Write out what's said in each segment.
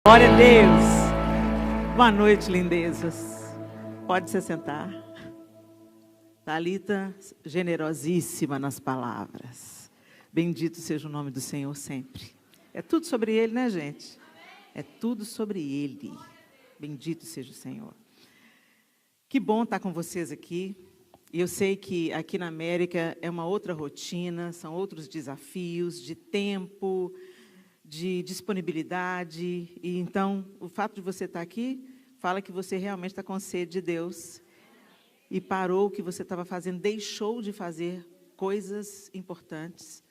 Glória a Deus. Boa noite, lindezas. Pode se sentar. Thalita, generosíssima nas palavras. Bendito seja o nome do Senhor sempre. É tudo sobre Ele, né, gente? É tudo sobre Ele. Bendito seja o Senhor. Que bom estar com vocês aqui. E eu sei que aqui na América é uma outra rotina, são outros desafios de tempo, de disponibilidade. E então, o fato de você estar aqui fala que você realmente está com sede de Deus e parou o que você estava fazendo, deixou de fazer coisas importantes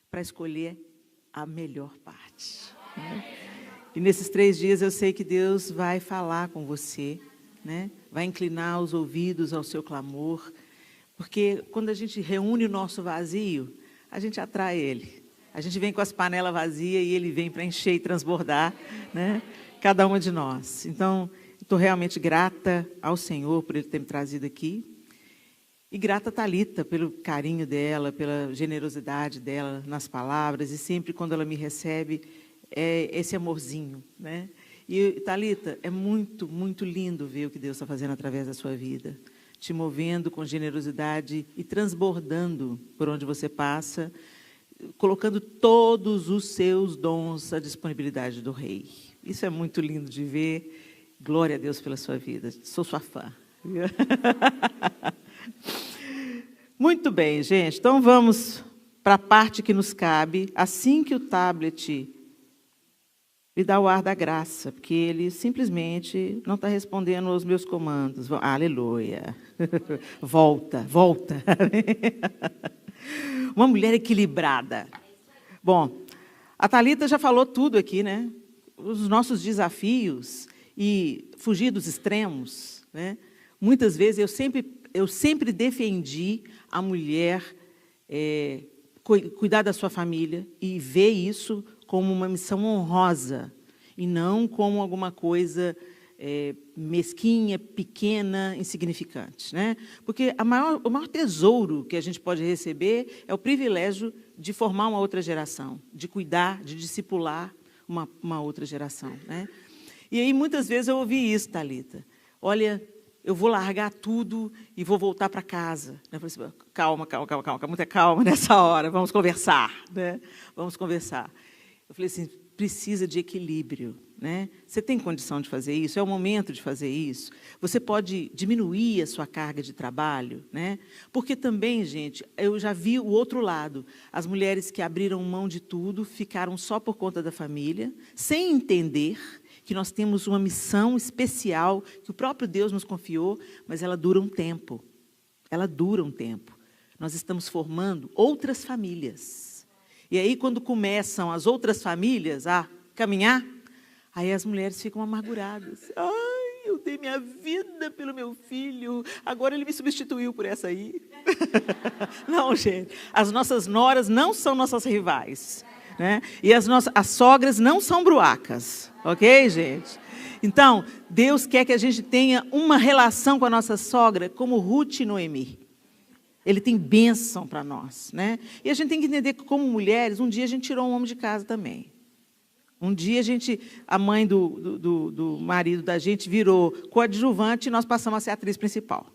para escolher a melhor parte. Né? E nesses 3 dias eu sei que Deus vai falar com você, né? Vai inclinar os ouvidos ao seu clamor, porque quando a gente reúne o nosso vazio, a gente atrai Ele. A gente vem com as panelas vazias e Ele vem para encher e transbordar, né? Cada uma de nós. Então, estou realmente grata ao Senhor por Ele ter me trazido aqui. E grata a Thalita pelo carinho dela, pela generosidade dela nas palavras. E sempre quando ela me recebe, é esse amorzinho, né? E, Thalita, é muito, muito lindo ver o que Deus está fazendo através da sua vida. Te movendo com generosidade e transbordando por onde você passa, colocando todos os seus dons à disponibilidade do Rei. Isso é muito lindo de ver. Glória a Deus pela sua vida. Sou sua fã. Muito bem, gente. Então, vamos para a parte que nos cabe. Assim que o tablet me dá o ar da graça, porque ele simplesmente não está respondendo aos meus comandos. Aleluia. Volta, volta. Uma mulher equilibrada. Bom, a Thalita já falou tudo aqui, né? Os nossos desafios e fugir dos extremos, né? Muitas vezes eu sempre defendi a mulher cuidar da sua família e ver isso como uma missão honrosa e não como alguma coisa mesquinha, pequena, insignificante, né? Porque o maior tesouro que a gente pode receber é o privilégio de formar uma outra geração, de cuidar, de discipular uma outra geração, né? E aí, muitas vezes, eu ouvi isso, Thalita. Olha, eu vou largar tudo e vou voltar para casa. Eu falei assim, calma, muita calma nessa hora, vamos conversar, né? Vamos conversar. Eu falei assim, precisa de equilíbrio, né? Você tem condição de fazer isso? É o momento de fazer isso? Você pode diminuir a sua carga de trabalho, né? Porque também, gente, eu já vi o outro lado. As mulheres que abriram mão de tudo, ficaram só por conta da família, sem entender que nós temos uma missão especial, que o próprio Deus nos confiou, mas ela dura um tempo. Ela dura um tempo. Nós estamos formando outras famílias. E aí, quando começam as outras famílias a caminhar, aí as mulheres ficam amarguradas. Ai, eu dei minha vida pelo meu filho, agora ele me substituiu por essa aí. Não, gente, as nossas noras não são nossas rivais, né? E as sogras não são bruacas, ok, gente? Então, Deus quer que a gente tenha uma relação com a nossa sogra como Ruth e Noemi. Ele tem bênção para nós, né? E a gente tem que entender que, como mulheres, um dia a gente tirou um homem de casa também. Um dia a mãe do marido da gente virou coadjuvante e nós passamos a ser a atriz principal.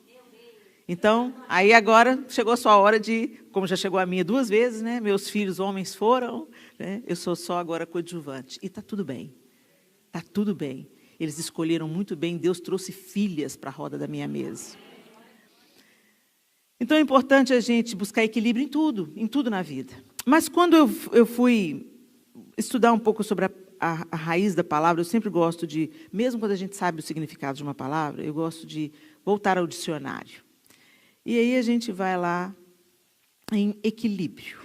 Então, aí agora chegou a sua hora de, como já chegou a minha 2 vezes, né? Meus filhos homens foram, né? Eu sou só agora coadjuvante. E está tudo bem. Está tudo bem. Eles escolheram muito bem, Deus trouxe filhas para a roda da minha mesa. Então, é importante a gente buscar equilíbrio em tudo na vida. Mas quando eu fui estudar um pouco sobre a raiz da palavra, eu sempre gosto de, mesmo quando a gente sabe o significado de uma palavra, eu gosto de voltar ao dicionário. E aí a gente vai lá em equilíbrio.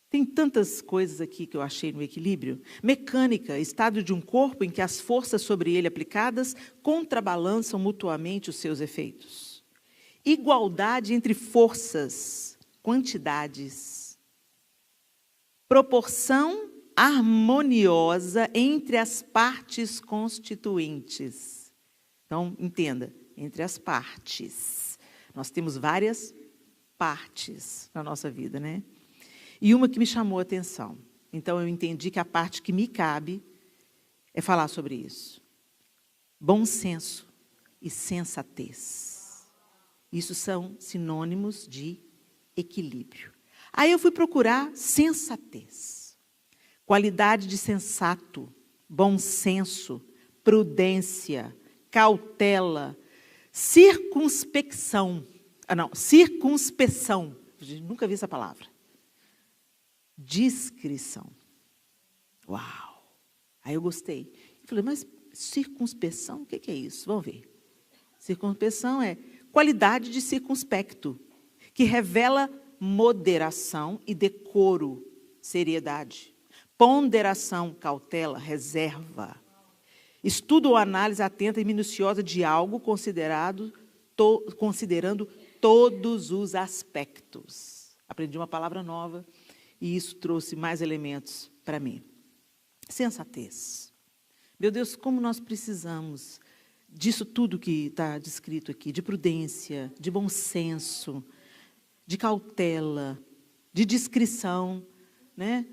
Tem tantas coisas aqui que eu achei no equilíbrio. Mecânica, estado de um corpo em que as forças sobre ele aplicadas contrabalançam mutuamente os seus efeitos. Igualdade entre forças, quantidades. Proporção harmoniosa entre as partes constituintes. Então, entenda, entre as partes. Nós temos várias partes na nossa vida, né? E uma que me chamou a atenção. Então, eu entendi que a parte que me cabe é falar sobre isso. Bom senso e sensatez. Isso são sinônimos de equilíbrio. Aí eu fui procurar sensatez. Qualidade de sensato, bom senso, prudência, cautela, circunspeção. Circunspeção. Nunca vi essa palavra. Discrição. Uau! Aí eu gostei. Falei, mas circunspeção, o que é isso? Vamos ver. Circunspeção é qualidade de circunspecto, que revela moderação e decoro, seriedade, ponderação, cautela, reserva, estudo ou análise atenta e minuciosa de algo considerando todos os aspectos. Aprendi uma palavra nova e isso trouxe mais elementos para mim. Sensatez. Meu Deus, como nós precisamos disso tudo que está descrito aqui, de prudência, de bom senso, de cautela, de discrição, né?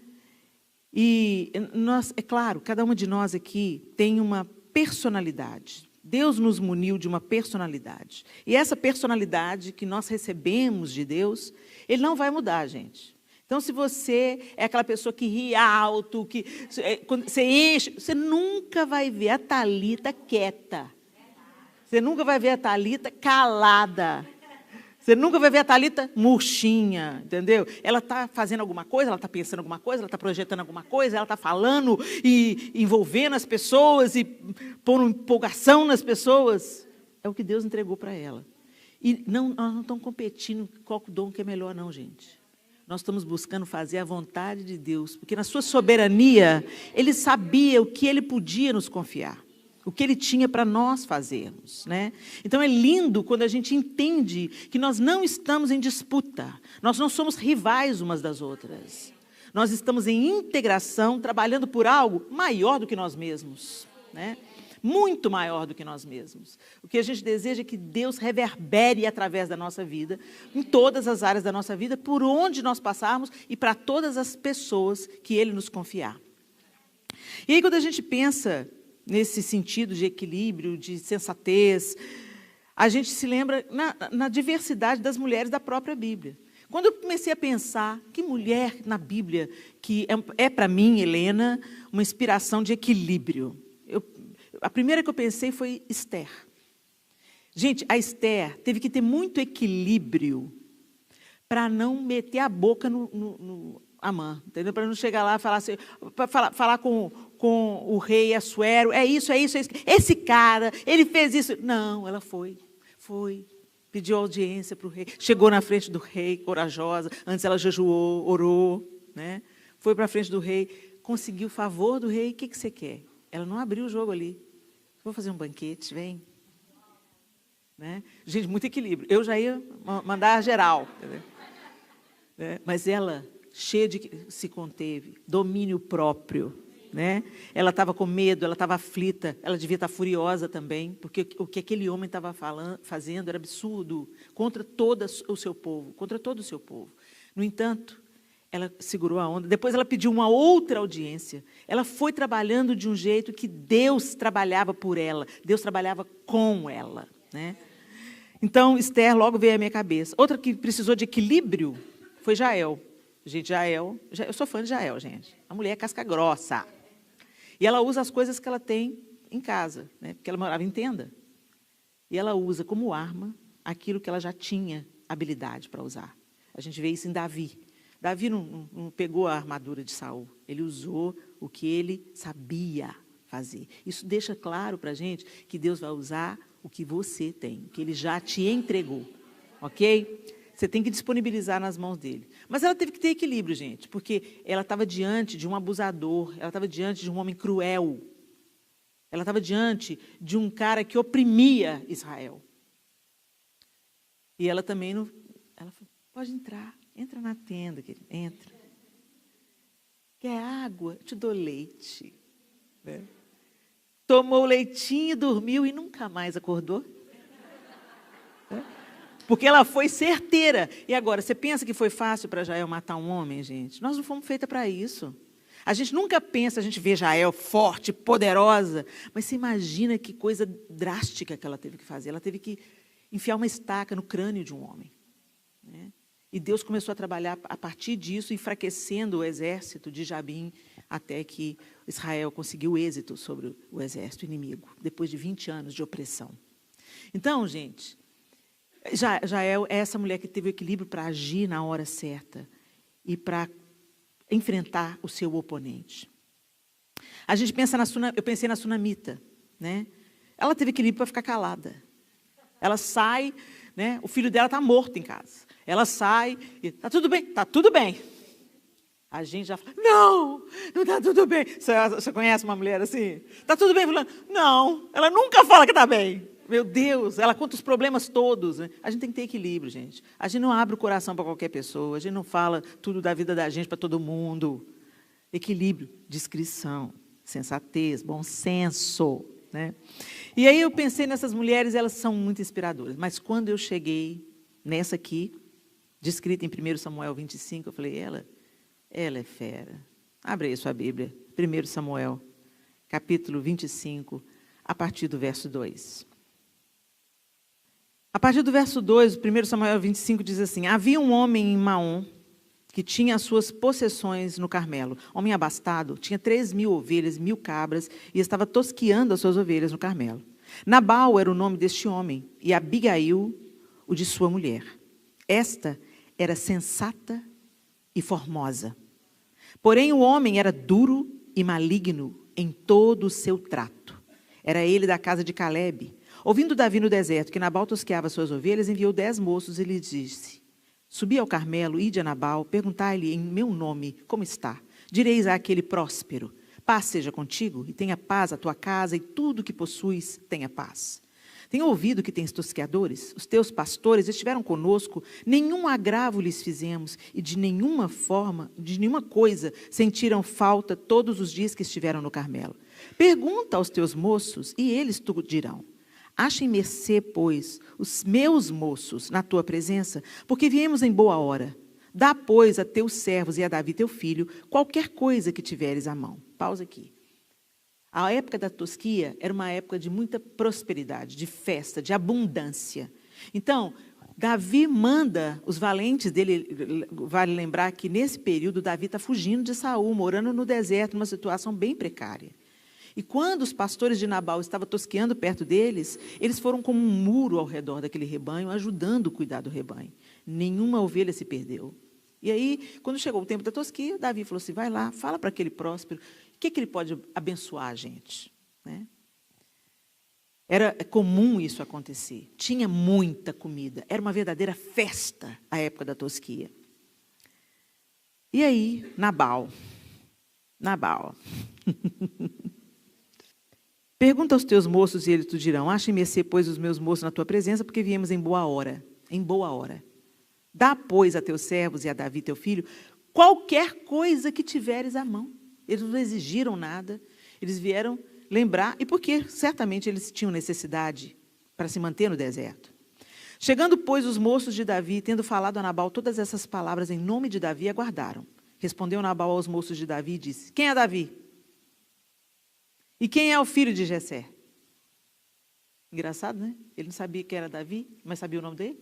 E nós, é claro, cada uma de nós aqui tem uma personalidade. Deus nos muniu de uma personalidade. E essa personalidade que nós recebemos de Deus, Ele não vai mudar, gente. Então, se você é aquela pessoa que ri alto, que quando você enche, você nunca vai ver a Thalita quieta. Você nunca vai ver a Thalita calada. Você nunca vai ver a Thalita murchinha, entendeu? Ela está fazendo alguma coisa, ela está pensando alguma coisa, ela está projetando alguma coisa, ela está falando e envolvendo as pessoas e pondo empolgação nas pessoas. É o que Deus entregou para ela. E nós não estamos competindo qual dom que é melhor, não, gente. Nós estamos buscando fazer a vontade de Deus, porque na sua soberania, Ele sabia o que Ele podia nos confiar, o que Ele tinha para nós fazermos, né? Então é lindo quando a gente entende que nós não estamos em disputa, nós não somos rivais umas das outras, nós estamos em integração, trabalhando por algo maior do que nós mesmos, né? Muito maior do que nós mesmos. O que a gente deseja é que Deus reverbere através da nossa vida, em todas as áreas da nossa vida, por onde nós passarmos e para todas as pessoas que Ele nos confiar. E aí, quando a gente pensa nesse sentido de equilíbrio, de sensatez, a gente se lembra na diversidade das mulheres da própria Bíblia. Quando eu comecei a pensar, que mulher na Bíblia que é para mim, Helena, uma inspiração de equilíbrio. A primeira que eu pensei foi Esther. Gente, a Esther teve que ter muito equilíbrio para não meter a boca no Amã, entendeu? Para não chegar lá e falar assim, falar com o rei Assuero, é isso. Esse cara, ele fez isso. Não, ela foi, pediu audiência para o rei, chegou na frente do rei, corajosa, antes ela jejuou, orou, né? Foi para a frente do rei, conseguiu o favor do rei, o que você quer? Ela não abriu o jogo ali. Vou fazer um banquete, vem. Né? Gente, muito equilíbrio. Eu já ia mandar geral. Entendeu? Mas ela, cheia de se conteve, domínio próprio. Né? Ela estava com medo, ela estava aflita, ela devia estar furiosa também, porque o que aquele homem estava fazendo era absurdo contra todo o seu povo, No entanto, ela segurou a onda. Depois ela pediu uma outra audiência. Ela foi trabalhando de um jeito que Deus trabalhava por ela. Deus trabalhava com ela. Né? Então, Esther logo veio à minha cabeça. Outra que precisou de equilíbrio foi Jael. Gente, eu sou fã de Jael, gente. A mulher é casca grossa. E ela usa as coisas que ela tem em casa, né? Porque ela morava em tenda. E ela usa como arma aquilo que ela já tinha habilidade para usar. A gente vê isso em Davi. Davi não pegou a armadura de Saul, ele usou o que ele sabia fazer. Isso deixa claro para a gente que Deus vai usar o que você tem, o que Ele já te entregou, ok? Você tem que disponibilizar nas mãos dele. Mas ela teve que ter equilíbrio, gente, porque ela estava diante de um abusador, ela estava diante de um homem cruel, ela estava diante de um cara que oprimia Israel. E ela também não... Ela falou, pode entrar. Entra na tenda, querido, entra. Quer água? Eu te dou leite. Né? Tomou o leitinho, dormiu e nunca mais acordou. Né? Porque ela foi certeira. E agora, você pensa que foi fácil para Jael matar um homem, gente? Nós não fomos feitas para isso. A gente nunca pensa, a gente vê Jael forte, poderosa, mas você imagina que coisa drástica que ela teve que fazer. Ela teve que enfiar uma estaca no crânio de um homem, né? E Deus começou a trabalhar a partir disso, enfraquecendo o exército de Jabim, até que Israel conseguiu êxito sobre o exército inimigo, depois de 20 anos de opressão. Então, gente, Jael é essa mulher que teve o equilíbrio para agir na hora certa e para enfrentar o seu oponente. A gente pensa eu pensei na sunamita, né? Ela teve equilíbrio para ficar calada. Ela sai, né? O filho dela está morto em casa. Ela sai e está tudo bem, está tudo bem. A gente já fala, não está tudo bem. Você conhece uma mulher assim? Está tudo bem, fulano? Não, ela nunca fala que está bem. Meu Deus, ela conta os problemas todos, né? A gente tem que ter equilíbrio, gente. A gente não abre o coração para qualquer pessoa, a gente não fala tudo da vida da gente para todo mundo. Equilíbrio, discrição, sensatez, bom senso, né? E aí eu pensei nessas mulheres, elas são muito inspiradoras. Mas quando eu cheguei nessa aqui, descrita em 1 Samuel 25, eu falei, ela é fera. Abre aí sua Bíblia, 1 Samuel, capítulo 25, a partir do verso 2. A partir do verso 2, 1 Samuel 25 diz assim, havia um homem em Maom, que tinha as suas possessões no Carmelo. Homem abastado, tinha 3.000 ovelhas, 1.000 cabras, e estava tosqueando as suas ovelhas no Carmelo. Nabal era o nome deste homem, e Abigail, o de sua mulher. Esta era sensata e formosa. Porém, o homem era duro e maligno em todo o seu trato. Era ele da casa de Calebe. Ouvindo Davi no deserto que Nabal tosqueava suas ovelhas, enviou 10 moços e lhe disse, subi ao Carmelo, ide a Nabal, perguntai-lhe em meu nome como está. Direis àquele próspero, paz seja contigo, e tenha paz a tua casa, e tudo que possuis tenha paz. Tenho ouvido que tens tosqueadores, os teus pastores estiveram conosco, nenhum agravo lhes fizemos, e de nenhuma forma, de nenhuma coisa, sentiram falta todos os dias que estiveram no Carmelo. Pergunta aos teus moços, e eles te dirão. Achem mercê, pois, os meus moços na tua presença, porque viemos em boa hora. Dá, pois, a teus servos e a Davi, teu filho, qualquer coisa que tiveres à mão. Pausa aqui. A época da tosquia era uma época de muita prosperidade, de festa, de abundância. Então, Davi manda os valentes dele, vale lembrar que nesse período Davi está fugindo de Saul, morando no deserto, numa situação bem precária. E quando os pastores de Nabal estavam tosqueando perto deles, eles foram como um muro ao redor daquele rebanho, ajudando a cuidar do rebanho. Nenhuma ovelha se perdeu. E aí, quando chegou o tempo da tosquia, Davi falou assim, vai lá, fala para aquele próspero, o que ele pode abençoar a gente, né? Era comum isso acontecer. Tinha muita comida. Era uma verdadeira festa a época da tosquia. E aí, Nabal. Pergunta aos teus moços e eles te dirão, achem mercê, pois, os meus moços na tua presença, porque viemos em boa hora. Dá, pois, a teus servos e a Davi, teu filho, qualquer coisa que tiveres à mão. Eles não exigiram nada, eles vieram lembrar, e porque certamente eles tinham necessidade para se manter no deserto. Chegando, pois, os moços de Davi, tendo falado a Nabal todas essas palavras em nome de Davi, aguardaram. Respondeu Nabal aos moços de Davi e disse, quem é Davi? E quem é o filho de Jessé? Engraçado, né? Ele não sabia que era Davi, mas sabia o nome dele?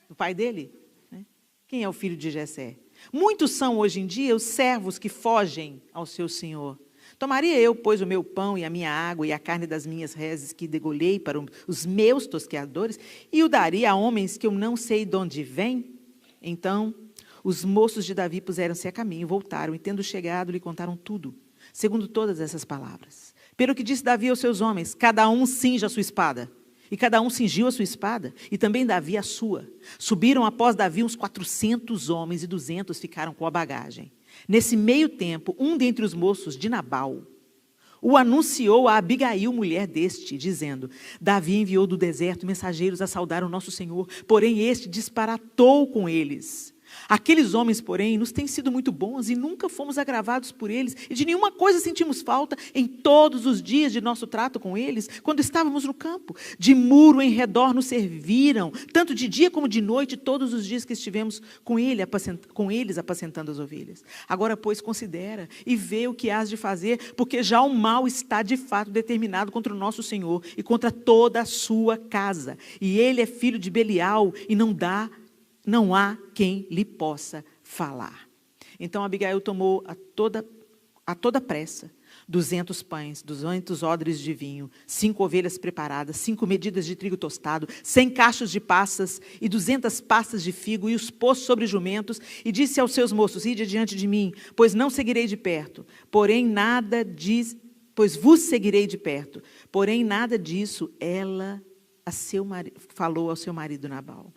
O pai dele? Né? Quem é o filho de Jessé? Muitos são, hoje em dia, os servos que fogem ao seu senhor. Tomaria eu, pois, o meu pão e a minha água e a carne das minhas reses que degolhei para os meus tosqueadores e o daria a homens que eu não sei de onde vêm? Então, os moços de Davi puseram-se a caminho, voltaram e, tendo chegado, lhe contaram tudo, segundo todas essas palavras. Pelo que disse Davi aos seus homens, cada um cinja a sua espada. E cada um cingiu a sua espada, e também Davi a sua. Subiram após Davi uns 400 homens, e 200 ficaram com a bagagem. Nesse meio tempo, um dentre os moços de Nabal o anunciou a Abigail, mulher deste, dizendo, Davi enviou do deserto mensageiros a saudar o nosso Senhor, porém este disparatou com eles. Aqueles homens, porém, nos têm sido muito bons e nunca fomos agravados por eles, e de nenhuma coisa sentimos falta em todos os dias de nosso trato com eles, quando estávamos no campo. De muro em redor nos serviram, tanto de dia como de noite, todos os dias que estivemos com eles apacentando as ovelhas. Agora, pois, considera e vê o que hás de fazer, porque já o mal está de fato determinado contra o nosso Senhor e contra toda a sua casa. E ele é filho de Belial e não há quem lhe possa falar. Então Abigail tomou a toda pressa 200 pães, 200 odres de vinho, 5 ovelhas preparadas, 5 medidas de trigo tostado, 100 cachos de passas e 200 pastas de figo, e os pôs sobre jumentos, e disse aos seus moços: ide adiante de mim, pois não seguirei de perto. Pois vos seguirei de perto. Porém, nada disso ela falou ao seu marido Nabal.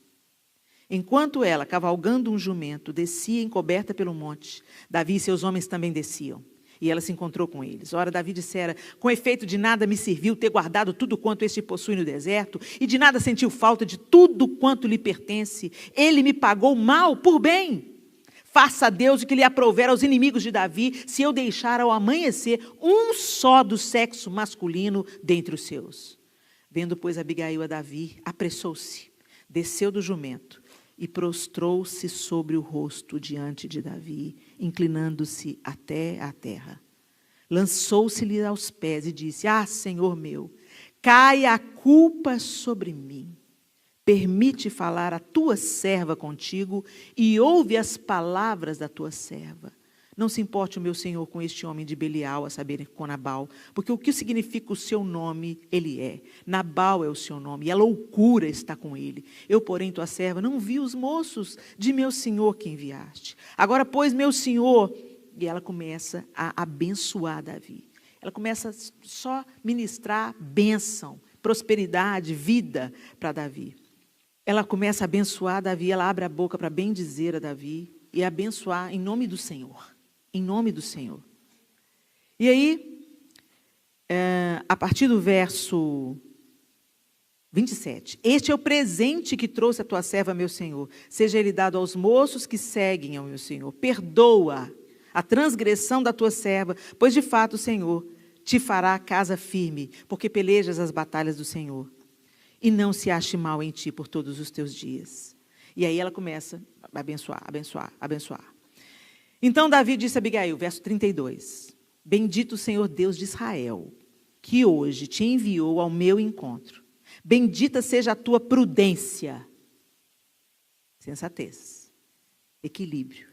Enquanto ela, cavalgando um jumento, descia encoberta pelo monte, Davi e seus homens também desciam. E ela se encontrou com eles. Ora, Davi dissera: com efeito de nada me serviu ter guardado tudo quanto este possui no deserto, e de nada sentiu falta de tudo quanto lhe pertence. Ele me pagou mal por bem. Faça a Deus o que lhe aprouver aos inimigos de Davi, se eu deixar ao amanhecer um só do sexo masculino dentre os seus. Vendo, pois, Abigail a Davi, apressou-se, desceu do jumento, e prostrou-se sobre o rosto diante de Davi, inclinando-se até a terra. Lançou-se-lhe aos pés e disse: ah, Senhor meu, caia a culpa sobre mim. Permite falar a tua serva contigo e ouve as palavras da tua serva. Não se importe o meu senhor com este homem de Belial, a saber, com Nabal, porque o que significa o seu nome, ele é. Nabal é o seu nome, e a loucura está com ele. Eu, porém, tua serva, não vi os moços de meu senhor que enviaste. Agora, pois, meu senhor... E ela começa a abençoar Davi. Ela começa só a ministrar bênção, prosperidade, vida para Davi. Ela começa a abençoar Davi, ela abre a boca para bendizer a Davi e abençoar em nome do Senhor. Em nome do Senhor. E aí, a partir do verso 27. Este é o presente que trouxe a tua serva, meu Senhor. Seja ele dado aos moços que seguem ao meu Senhor. Perdoa a transgressão da tua serva, pois de fato o Senhor te fará casa firme, porque pelejas as batalhas do Senhor. E não se ache mal em ti por todos os teus dias. E aí ela começa a abençoar, abençoar, abençoar. Então Davi disse a Abigail, verso 32, bendito o Senhor Deus de Israel, que hoje te enviou ao meu encontro. Bendita seja a tua prudência, sensatez, equilíbrio.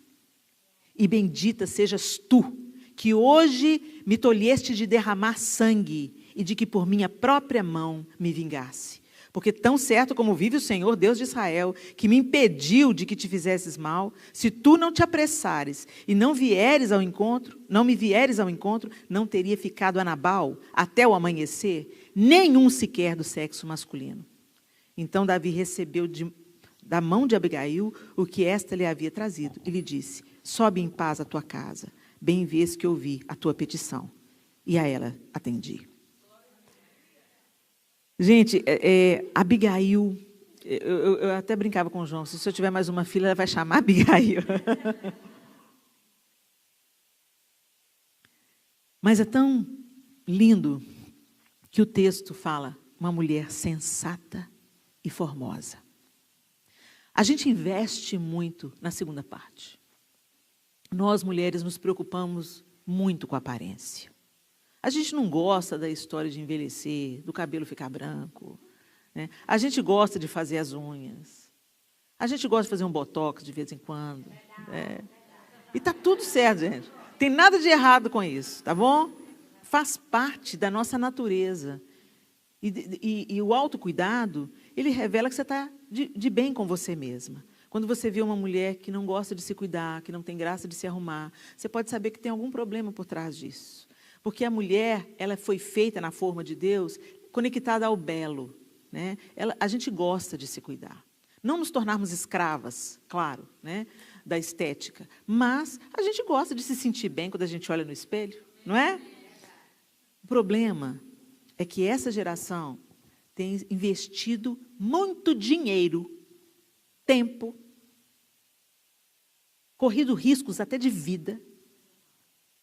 E bendita sejas tu, que hoje me tolheste de derramar sangue e de que por minha própria mão me vingasse. Porque tão certo como vive o Senhor, Deus de Israel, que me impediu de que te fizesses mal, se tu não te apressares e não me vieres ao encontro, não teria ficado a Nabal até o amanhecer, nenhum sequer do sexo masculino. Então Davi recebeu da mão de Abigail o que esta lhe havia trazido e lhe disse: sobe em paz à tua casa, bem vês que ouvi a tua petição. E a ela atendi. Gente, Abigail, eu até brincava com o João, se eu tiver mais uma filha, ela vai chamar Abigail. Mas é tão lindo que o texto fala, uma mulher sensata e formosa. A gente investe muito na segunda parte. Nós, mulheres, nos preocupamos muito com a aparência. A gente não gosta da história de envelhecer, do cabelo ficar branco, né? A gente gosta de fazer as unhas. A gente gosta de fazer um botox de vez em quando. E está tudo certo, gente. Tem nada de errado com isso, tá bom? Faz parte da nossa natureza. E o autocuidado, ele revela que você está de bem com você mesma. Quando você vê uma mulher que não gosta de se cuidar, que não tem graça de se arrumar, você pode saber que tem algum problema por trás disso. Porque a mulher, ela foi feita na forma de Deus, conectada ao belo, né? A gente gosta de se cuidar. Não nos tornarmos escravas, claro, né, da estética, mas a gente gosta de se sentir bem quando a gente olha no espelho, não é? O problema é que essa geração tem investido muito dinheiro, tempo, corrido riscos até de vida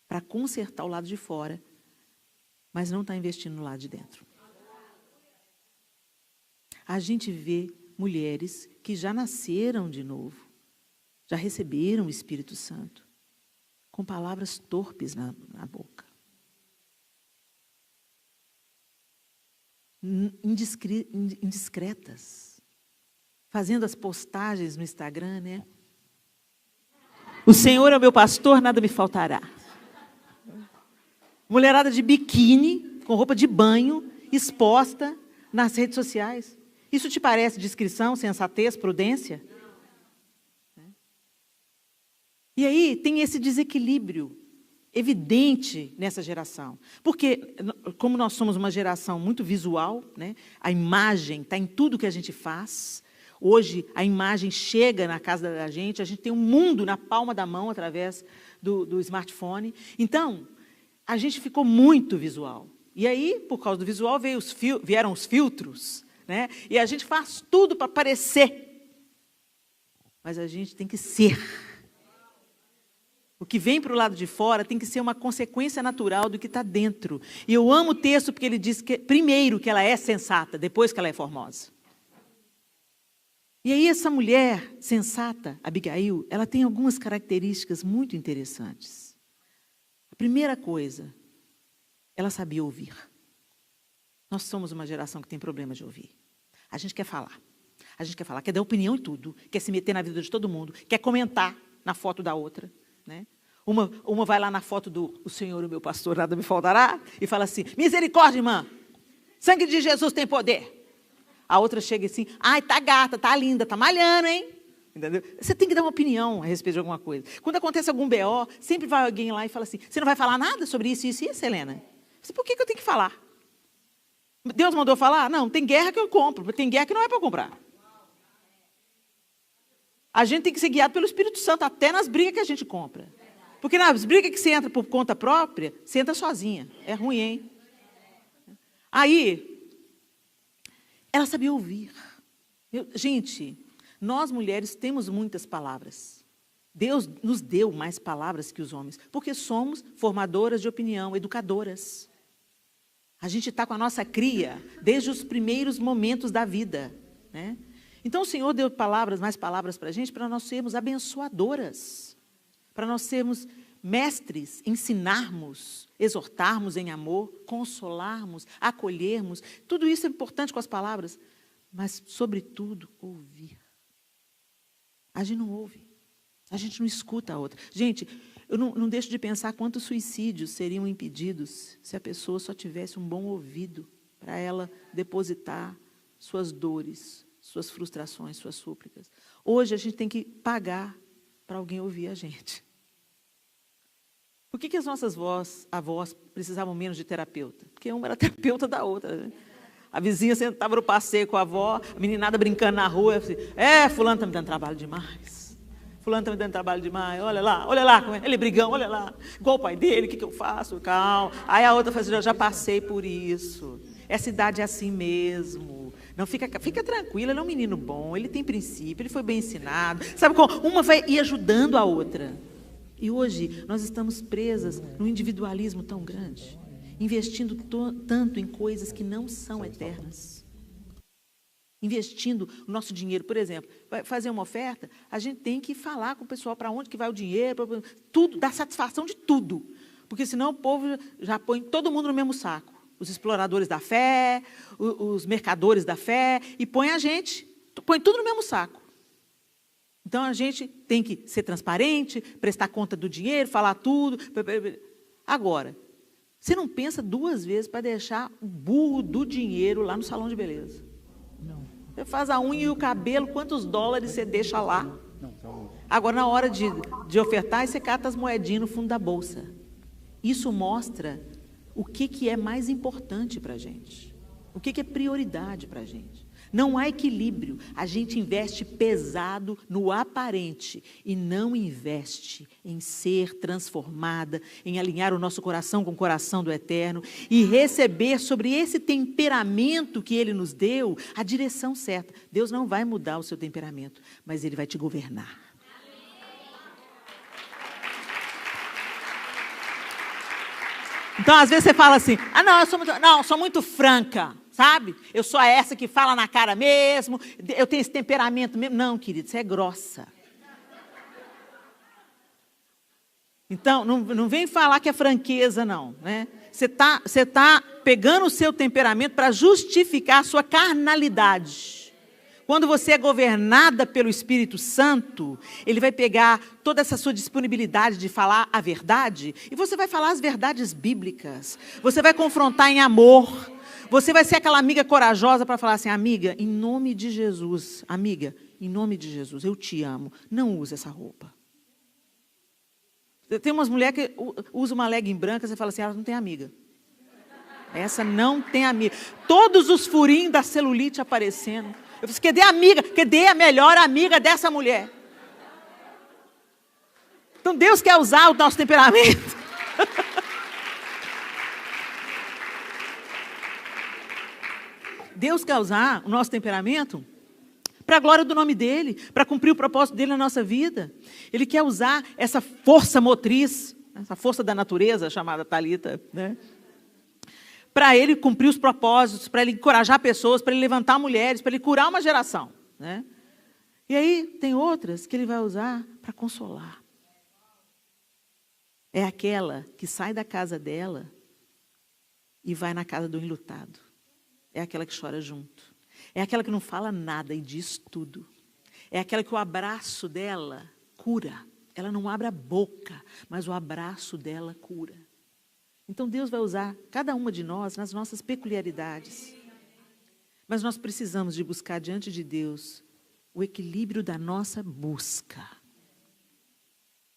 para consertar o lado de fora, mas não está investindo no lado de dentro. A gente vê mulheres que já nasceram de novo, já receberam o Espírito Santo, com palavras torpes na boca. Indiscretas. Fazendo as postagens no Instagram, né? O Senhor é o meu pastor, nada me faltará. Mulherada de biquíni, com roupa de banho, exposta nas redes sociais. Isso te parece discrição, sensatez, prudência? E aí tem esse desequilíbrio evidente nessa geração. Porque, como nós somos uma geração muito visual, né, a imagem está em tudo que a gente faz. Hoje, a imagem chega na casa da gente, a gente tem um mundo na palma da mão através do smartphone. Então, a gente ficou muito visual. E aí, por causa do visual, vieram os filtros, né? E a gente faz tudo para parecer. Mas a gente tem que ser. O que vem para o lado de fora tem que ser uma consequência natural do que está dentro. E eu amo o texto porque ele diz que, primeiro, que ela é sensata, depois que ela é formosa. E aí essa mulher sensata, Abigail, ela tem algumas características muito interessantes. A primeira coisa, ela sabia ouvir. Nós somos uma geração que tem problema de ouvir. A gente quer falar. A gente quer falar, quer dar opinião em tudo, quer se meter na vida de todo mundo, quer comentar na foto da outra. Né? Uma vai lá na foto do o Senhor, o meu pastor, nada me faltará, e fala assim, misericórdia, irmã, sangue de Jesus tem poder. A outra chega assim, ai, tá gata, tá linda, tá malhando, hein? Entendeu? Você tem que dar uma opinião a respeito de alguma coisa. Quando acontece algum BO, sempre vai alguém lá e fala assim, você não vai falar nada sobre isso, isso e isso, Helena? Por que eu tenho que falar? Deus mandou falar? Não, tem guerra que eu compro, tem guerra que não é para eu comprar. A gente tem que ser guiado pelo Espírito Santo, até nas brigas que a gente compra. Porque nas brigas que você entra por conta própria, você entra sozinha. É ruim, hein? Aí, ela sabia ouvir. Gente, nós mulheres temos muitas palavras. Deus nos deu mais palavras que os homens, porque somos formadoras de opinião, educadoras. A gente está com a nossa cria desde os primeiros momentos da vida, né? Então, o Senhor deu mais palavras para a gente, para nós sermos abençoadoras, para nós sermos mestres, ensinarmos, exortarmos em amor, consolarmos, acolhermos. Tudo isso é importante com as palavras, mas, sobretudo, ouvir. A gente não ouve, a gente não escuta a outra. Gente, eu não deixo de pensar quantos suicídios seriam impedidos se a pessoa só tivesse um bom ouvido para ela depositar suas dores, suas frustrações, suas súplicas. Hoje a gente tem que pagar para alguém ouvir a gente. Por que as nossas avós precisavam menos de terapeuta? Porque uma era terapeuta da outra. Né? A vizinha sentava no passeio com a avó, a meninada brincando na rua, assim, fulano está me dando trabalho demais. Fulano está me dando trabalho demais, olha lá, ele é brigão, olha lá, igual o pai dele, o que eu faço? Calma. Aí a outra fala assim, eu já passei por isso. Essa idade é assim mesmo. Não, fica tranquila, ele é um menino bom, ele tem princípio, ele foi bem ensinado. Sabe como? Uma vai ir ajudando a outra. E hoje nós estamos presas num individualismo tão grande, investindo tanto em coisas que não são eternas. Investindo o nosso dinheiro, por exemplo, vai fazer uma oferta, a gente tem que falar com o pessoal para onde que vai o dinheiro, tudo, dar satisfação de tudo. Porque senão o povo já põe todo mundo no mesmo saco. Os exploradores da fé, os mercadores da fé, e põe tudo no mesmo saco. Então, a gente tem que ser transparente, prestar conta do dinheiro, falar tudo. Agora, você não pensa duas vezes para deixar o burro do dinheiro lá no salão de beleza. Não. Você faz a unha e o cabelo, quantos dólares você deixa lá? Não, tá bom. Agora, na hora de ofertar, você cata as moedinhas no fundo da bolsa. Isso mostra o que é mais importante para a gente. O que é prioridade para a gente. Não há equilíbrio. A gente investe pesado no aparente e não investe em ser transformada, em alinhar o nosso coração com o coração do Eterno e receber sobre esse temperamento que Ele nos deu a direção certa. Deus não vai mudar o seu temperamento, mas Ele vai te governar. Então, às vezes você fala assim, não, eu sou muito franca, sabe? Eu sou essa que fala na cara mesmo, eu tenho esse temperamento mesmo. Não, querido, você é grossa. Então, não vem falar que é franqueza, não, né? Você tá pegando o seu temperamento para justificar a sua carnalidade. Quando você é governada pelo Espírito Santo, ele vai pegar toda essa sua disponibilidade de falar a verdade, e você vai falar as verdades bíblicas. Você vai confrontar em amor. Você vai ser aquela amiga corajosa para falar assim, amiga, em nome de Jesus, amiga, em nome de Jesus, eu te amo, não use essa roupa. Tem umas mulheres que usam uma legging branca, você fala assim, ela não tem amiga. Essa não tem amiga. Todos os furinhos da celulite aparecendo. Eu falei, cadê a amiga? Cadê a melhor amiga dessa mulher? Então Deus quer usar o nosso temperamento. Deus quer usar o nosso temperamento para a glória do nome dEle, para cumprir o propósito dEle na nossa vida. Ele quer usar essa força motriz, essa força da natureza, chamada Talita, né? Para Ele cumprir os propósitos, para Ele encorajar pessoas, para Ele levantar mulheres, para Ele curar uma geração, né? E aí tem outras que Ele vai usar para consolar. É aquela que sai da casa dela e vai na casa do enlutado. É aquela que chora junto. É aquela que não fala nada e diz tudo. É aquela que o abraço dela cura. Ela não abre a boca, mas o abraço dela cura. Então Deus vai usar cada uma de nós nas nossas peculiaridades. Mas nós precisamos de buscar diante de Deus o equilíbrio da nossa busca.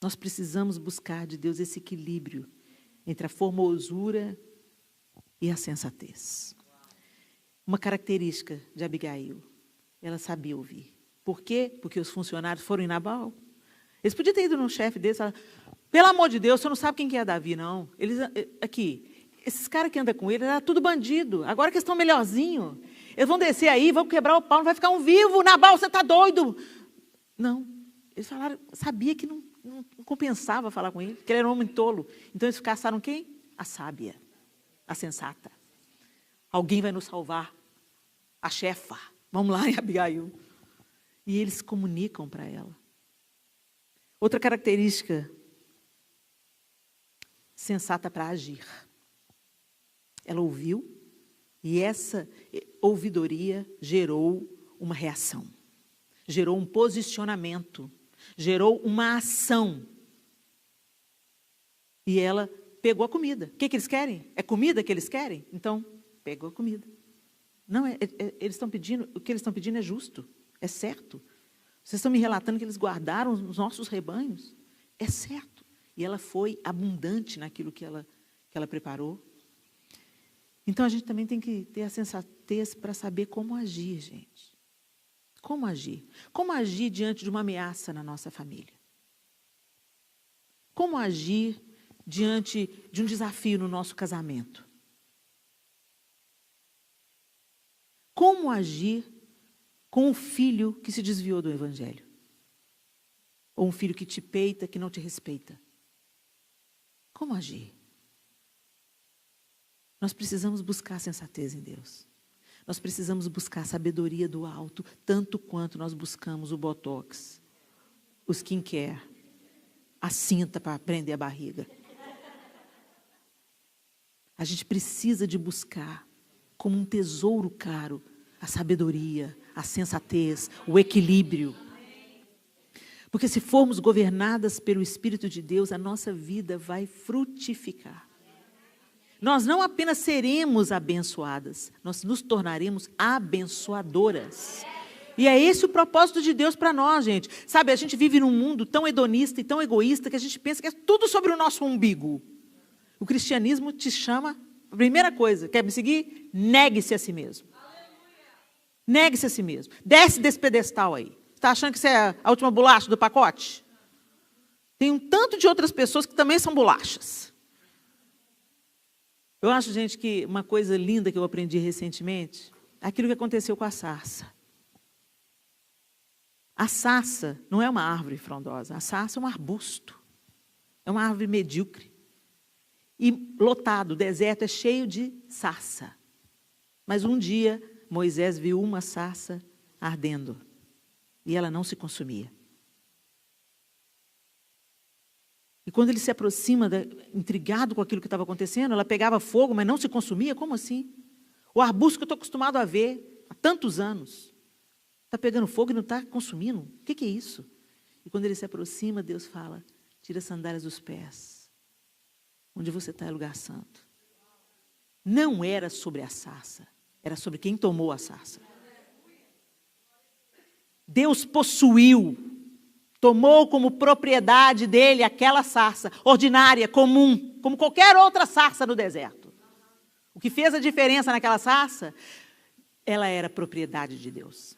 Nós precisamos buscar de Deus esse equilíbrio entre a formosura e a sensatez. Uma característica de Abigail, ela sabia ouvir. Por quê? Porque os funcionários foram em Nabal. Eles podiam ter ido no chefe deles e falar, pelo amor de Deus, você não sabe quem que é Davi, não. Esses caras que andam com ele, era tudo bandido. Agora que eles estão melhorzinho. Eles vão descer aí, vão quebrar o pau, não vai ficar um vivo. Nabal, você está doido. Não. Eles falaram, sabia que não compensava falar com ele, que ele era um homem tolo. Então eles caçaram quem? A sábia, a sensata. Alguém vai nos salvar. A chefa. Vamos lá em Abigail. E eles comunicam para ela. Outra característica sensata para agir. Ela ouviu e essa ouvidoria gerou uma reação. Gerou um posicionamento. Gerou uma ação. E ela pegou a comida. O que eles querem? É comida que eles querem? Então, pegou a comida. Não, eles estão pedindo, o que eles estão pedindo é justo, é certo. Vocês estão me relatando que eles guardaram os nossos rebanhos? É certo. E ela foi abundante naquilo que ela preparou. Então, a gente também tem que ter a sensatez para saber como agir, gente. Como agir? Como agir diante de uma ameaça na nossa família? Como agir diante de um desafio no nosso casamento? Como agir com um filho que se desviou do Evangelho? Ou um filho que te peita, que não te respeita? Como agir? Nós precisamos buscar a sensatez em Deus. Nós precisamos buscar a sabedoria do alto, tanto quanto nós buscamos o botox, o skincare, a cinta para prender a barriga. A gente precisa de buscar como um tesouro caro a sabedoria, a sensatez, o equilíbrio. Porque se formos governadas pelo Espírito de Deus, a nossa vida vai frutificar. Nós não apenas seremos abençoadas, nós nos tornaremos abençoadoras. E é esse o propósito de Deus para nós, gente. Sabe, a gente vive num mundo tão hedonista e tão egoísta que a gente pensa que é tudo sobre o nosso umbigo. O cristianismo te chama, a primeira coisa, quer me seguir? Negue-se a si mesmo. Negue-se a si mesmo. Desce desse pedestal aí. Está achando que você é a última bolacha do pacote? Tem um tanto de outras pessoas que também são bolachas. Eu acho, gente, que uma coisa linda que eu aprendi recentemente, é aquilo que aconteceu com a sarça. A sarça não é uma árvore frondosa, a sarça é um arbusto. É uma árvore medíocre. e lotado, o deserto é cheio de sarça. Mas um dia, Moisés viu uma sarça ardendo, e ela não se consumia. E quando ele se aproxima, intrigado com aquilo que estava acontecendo, ela pegava fogo, mas não se consumia? Como assim? O arbusto que eu estou acostumado a ver há tantos anos, está pegando fogo e não está consumindo? O que é isso? E quando ele se aproxima, Deus fala, tira as sandálias dos pés. Onde você está é lugar santo. Não era sobre a sarça, era sobre quem tomou a sarça. Deus possuiu, tomou como propriedade dele aquela sarça, ordinária, comum, como qualquer outra sarça no deserto. O que fez a diferença naquela sarça, ela era propriedade de Deus.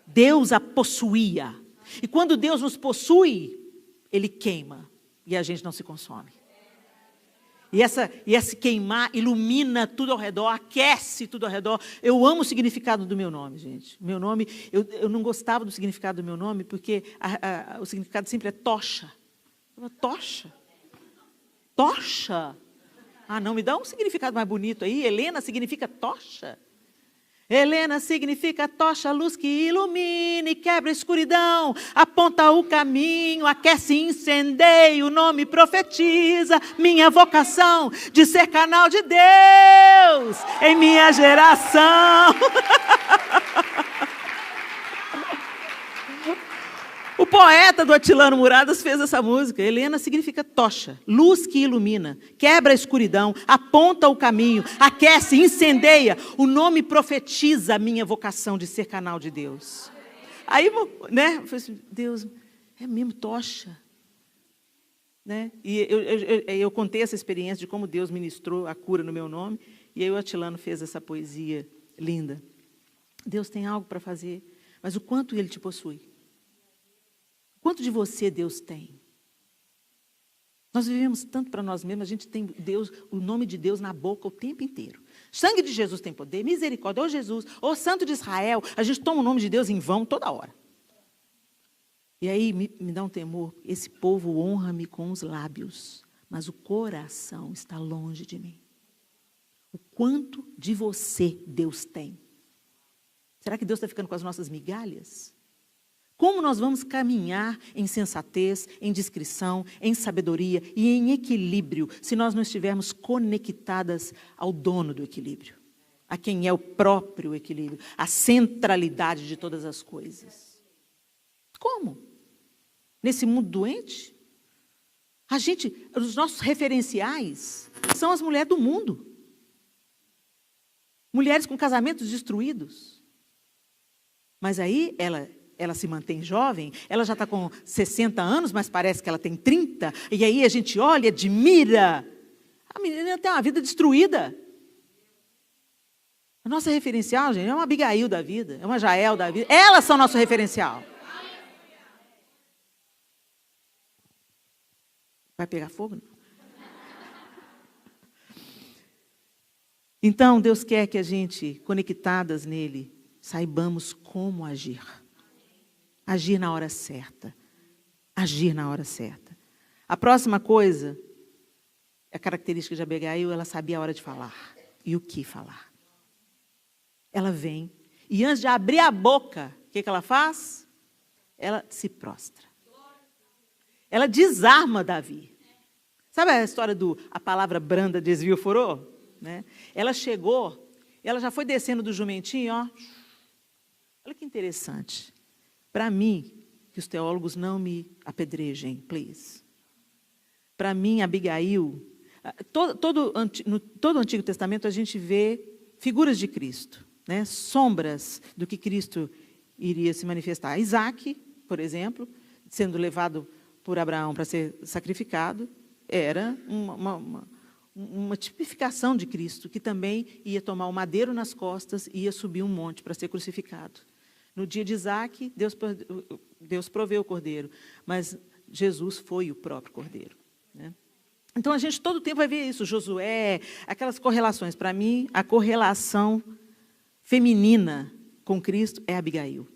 Deus a possuía. E quando Deus nos possui, Ele queima e a gente não se consome. E esse queimar ilumina tudo ao redor, aquece tudo ao redor. Eu amo o significado do meu nome, gente. Meu nome, eu não gostava do significado do meu nome, porque o significado sempre é tocha. Tocha? Tocha? Ah, não, me dá um significado mais bonito aí. Helena significa tocha. Helena significa tocha, luz que ilumina e quebra a escuridão, aponta o caminho, aquece e incendeia, o nome profetiza minha vocação de ser canal de Deus em minha geração. O poeta do Atilano Muradas fez essa música. Helena significa tocha, luz que ilumina, quebra a escuridão, aponta o caminho, aquece, incendeia. O nome profetiza a minha vocação de ser canal de Deus. Aí, né, eu falei assim, Deus, é mesmo tocha. Né? E eu contei essa experiência de como Deus ministrou a cura no meu nome, e aí o Atilano fez essa poesia linda. Deus tem algo para fazer, mas o quanto Ele te possui? Quanto de você Deus tem? Nós vivemos tanto para nós mesmos, a gente tem Deus, o nome de Deus na boca o tempo inteiro. Sangue de Jesus tem poder, misericórdia, ô Jesus, ô Santo de Israel, a gente toma o nome de Deus em vão toda hora. E aí me dá um temor, esse povo honra-me com os lábios, mas o coração está longe de mim. O quanto de você Deus tem? Será que Deus está ficando com as nossas migalhas? Como nós vamos caminhar em sensatez, em discrição, em sabedoria e em equilíbrio, se nós não estivermos conectadas ao dono do equilíbrio, a quem é o próprio equilíbrio, a centralidade de todas as coisas? Como? Nesse mundo doente? Os nossos referenciais são as mulheres do mundo. Mulheres com casamentos destruídos. Mas aí ela se mantém jovem, ela já está com 60 anos, mas parece que ela tem 30, e aí a gente olha, admira. A menina tem uma vida destruída. A nossa referencial, gente, é uma Abigail da vida, é uma Jael da vida. Elas são nosso referencial. Vai pegar fogo? Não. Então, Deus quer que a gente, conectadas nele, saibamos como agir. Agir na hora certa. Agir na hora certa. A próxima coisa, a característica de Abigail, ela sabia a hora de falar. E o que falar. Ela vem, e antes de abrir a boca, o que ela faz? Ela se prostra. Ela desarma Davi. Sabe a história a palavra branda desvia o furor? Né? Ela chegou, ela já foi descendo do jumentinho, ó. Olha que interessante. Para mim, que os teólogos não me apedrejem, please. Para mim, Abigail, no todo o Antigo Testamento a gente vê figuras de Cristo, né? Sombras do que Cristo iria se manifestar. Isaac, por exemplo, sendo levado por Abraão para ser sacrificado, era uma tipificação de Cristo, que também ia tomar o madeiro nas costas e ia subir um monte para ser crucificado. No dia de Isaac, Deus proveu o cordeiro, mas Jesus foi o próprio cordeiro. Né? Então, a gente todo o tempo vai ver isso, Josué, aquelas correlações. Para mim, a correlação feminina com Cristo é Abigail.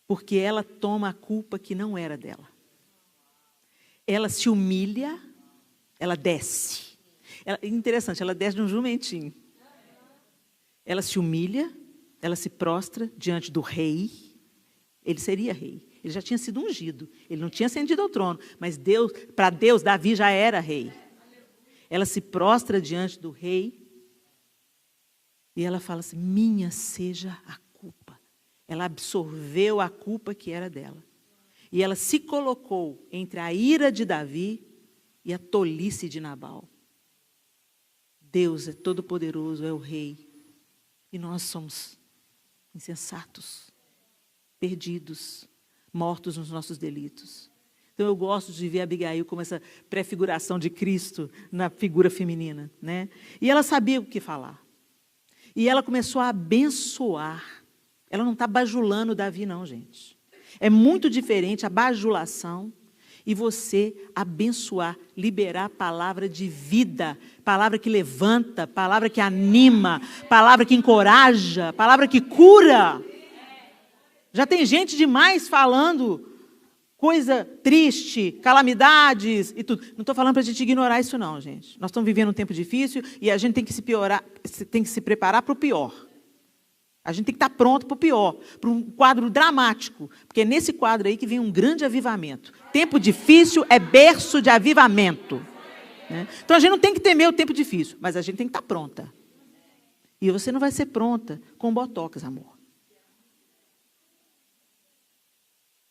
Porque ela toma a culpa que não era dela. Ela se humilha Ela desce. Interessante, ela desce de um jumentinho. Ela se humilha, ela se prostra diante do rei. Ele seria rei. Ele já tinha sido ungido. Ele não tinha ascendido ao trono. Mas para Deus, Davi já era rei. Ela se prostra diante do rei. E ela fala assim, minha seja a culpa. Ela absorveu a culpa que era dela. E ela se colocou entre a ira de Davi e a tolice de Nabal. Deus é todo-poderoso, é o rei. E nós somos insensatos, perdidos, mortos nos nossos delitos. Então eu gosto de ver a Abigail como essa prefiguração de Cristo na figura feminina, né? E ela sabia o que falar. E ela começou a abençoar. Ela não está bajulando Davi, não, gente. É muito diferente a bajulação e você abençoar, liberar palavra de vida, palavra que levanta, palavra que anima, palavra que encoraja, palavra que cura. Já tem gente demais falando coisa triste, calamidades e tudo. Não estou falando para a gente ignorar isso não, gente. Nós estamos vivendo um tempo difícil e a gente tem que se preparar para o pior. A gente tem que estar pronto para o pior, para um quadro dramático, porque é nesse quadro aí que vem um grande avivamento. Tempo difícil é berço de avivamento. Né? Então a gente não tem que temer o tempo difícil, mas a gente tem que estar pronta. E você não vai ser pronta com botox, amor.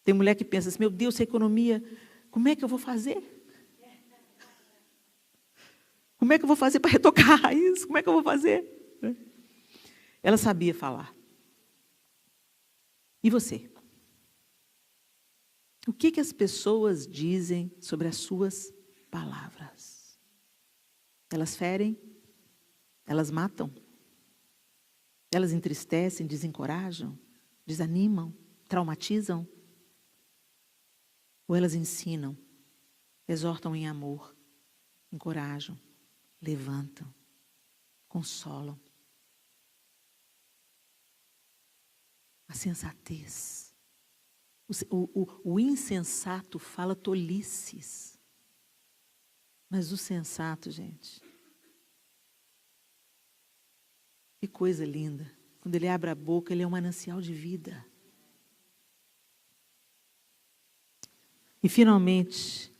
Tem mulher que pensa assim, meu Deus, a economia, como é que eu vou fazer? Como é que eu vou fazer para retocar a raiz? Como é que eu vou fazer? Ela sabia falar. E você? O que as pessoas dizem sobre as suas palavras? Elas ferem? Elas matam? Elas entristecem, desencorajam? Desanimam? Traumatizam? Ou elas ensinam? Exortam em amor? Encorajam? Levantam? Consolam? A sensatez. O insensato fala tolices. Mas o sensato, gente, que coisa linda. Quando ele abre a boca, ele é um manancial de vida. E, finalmente,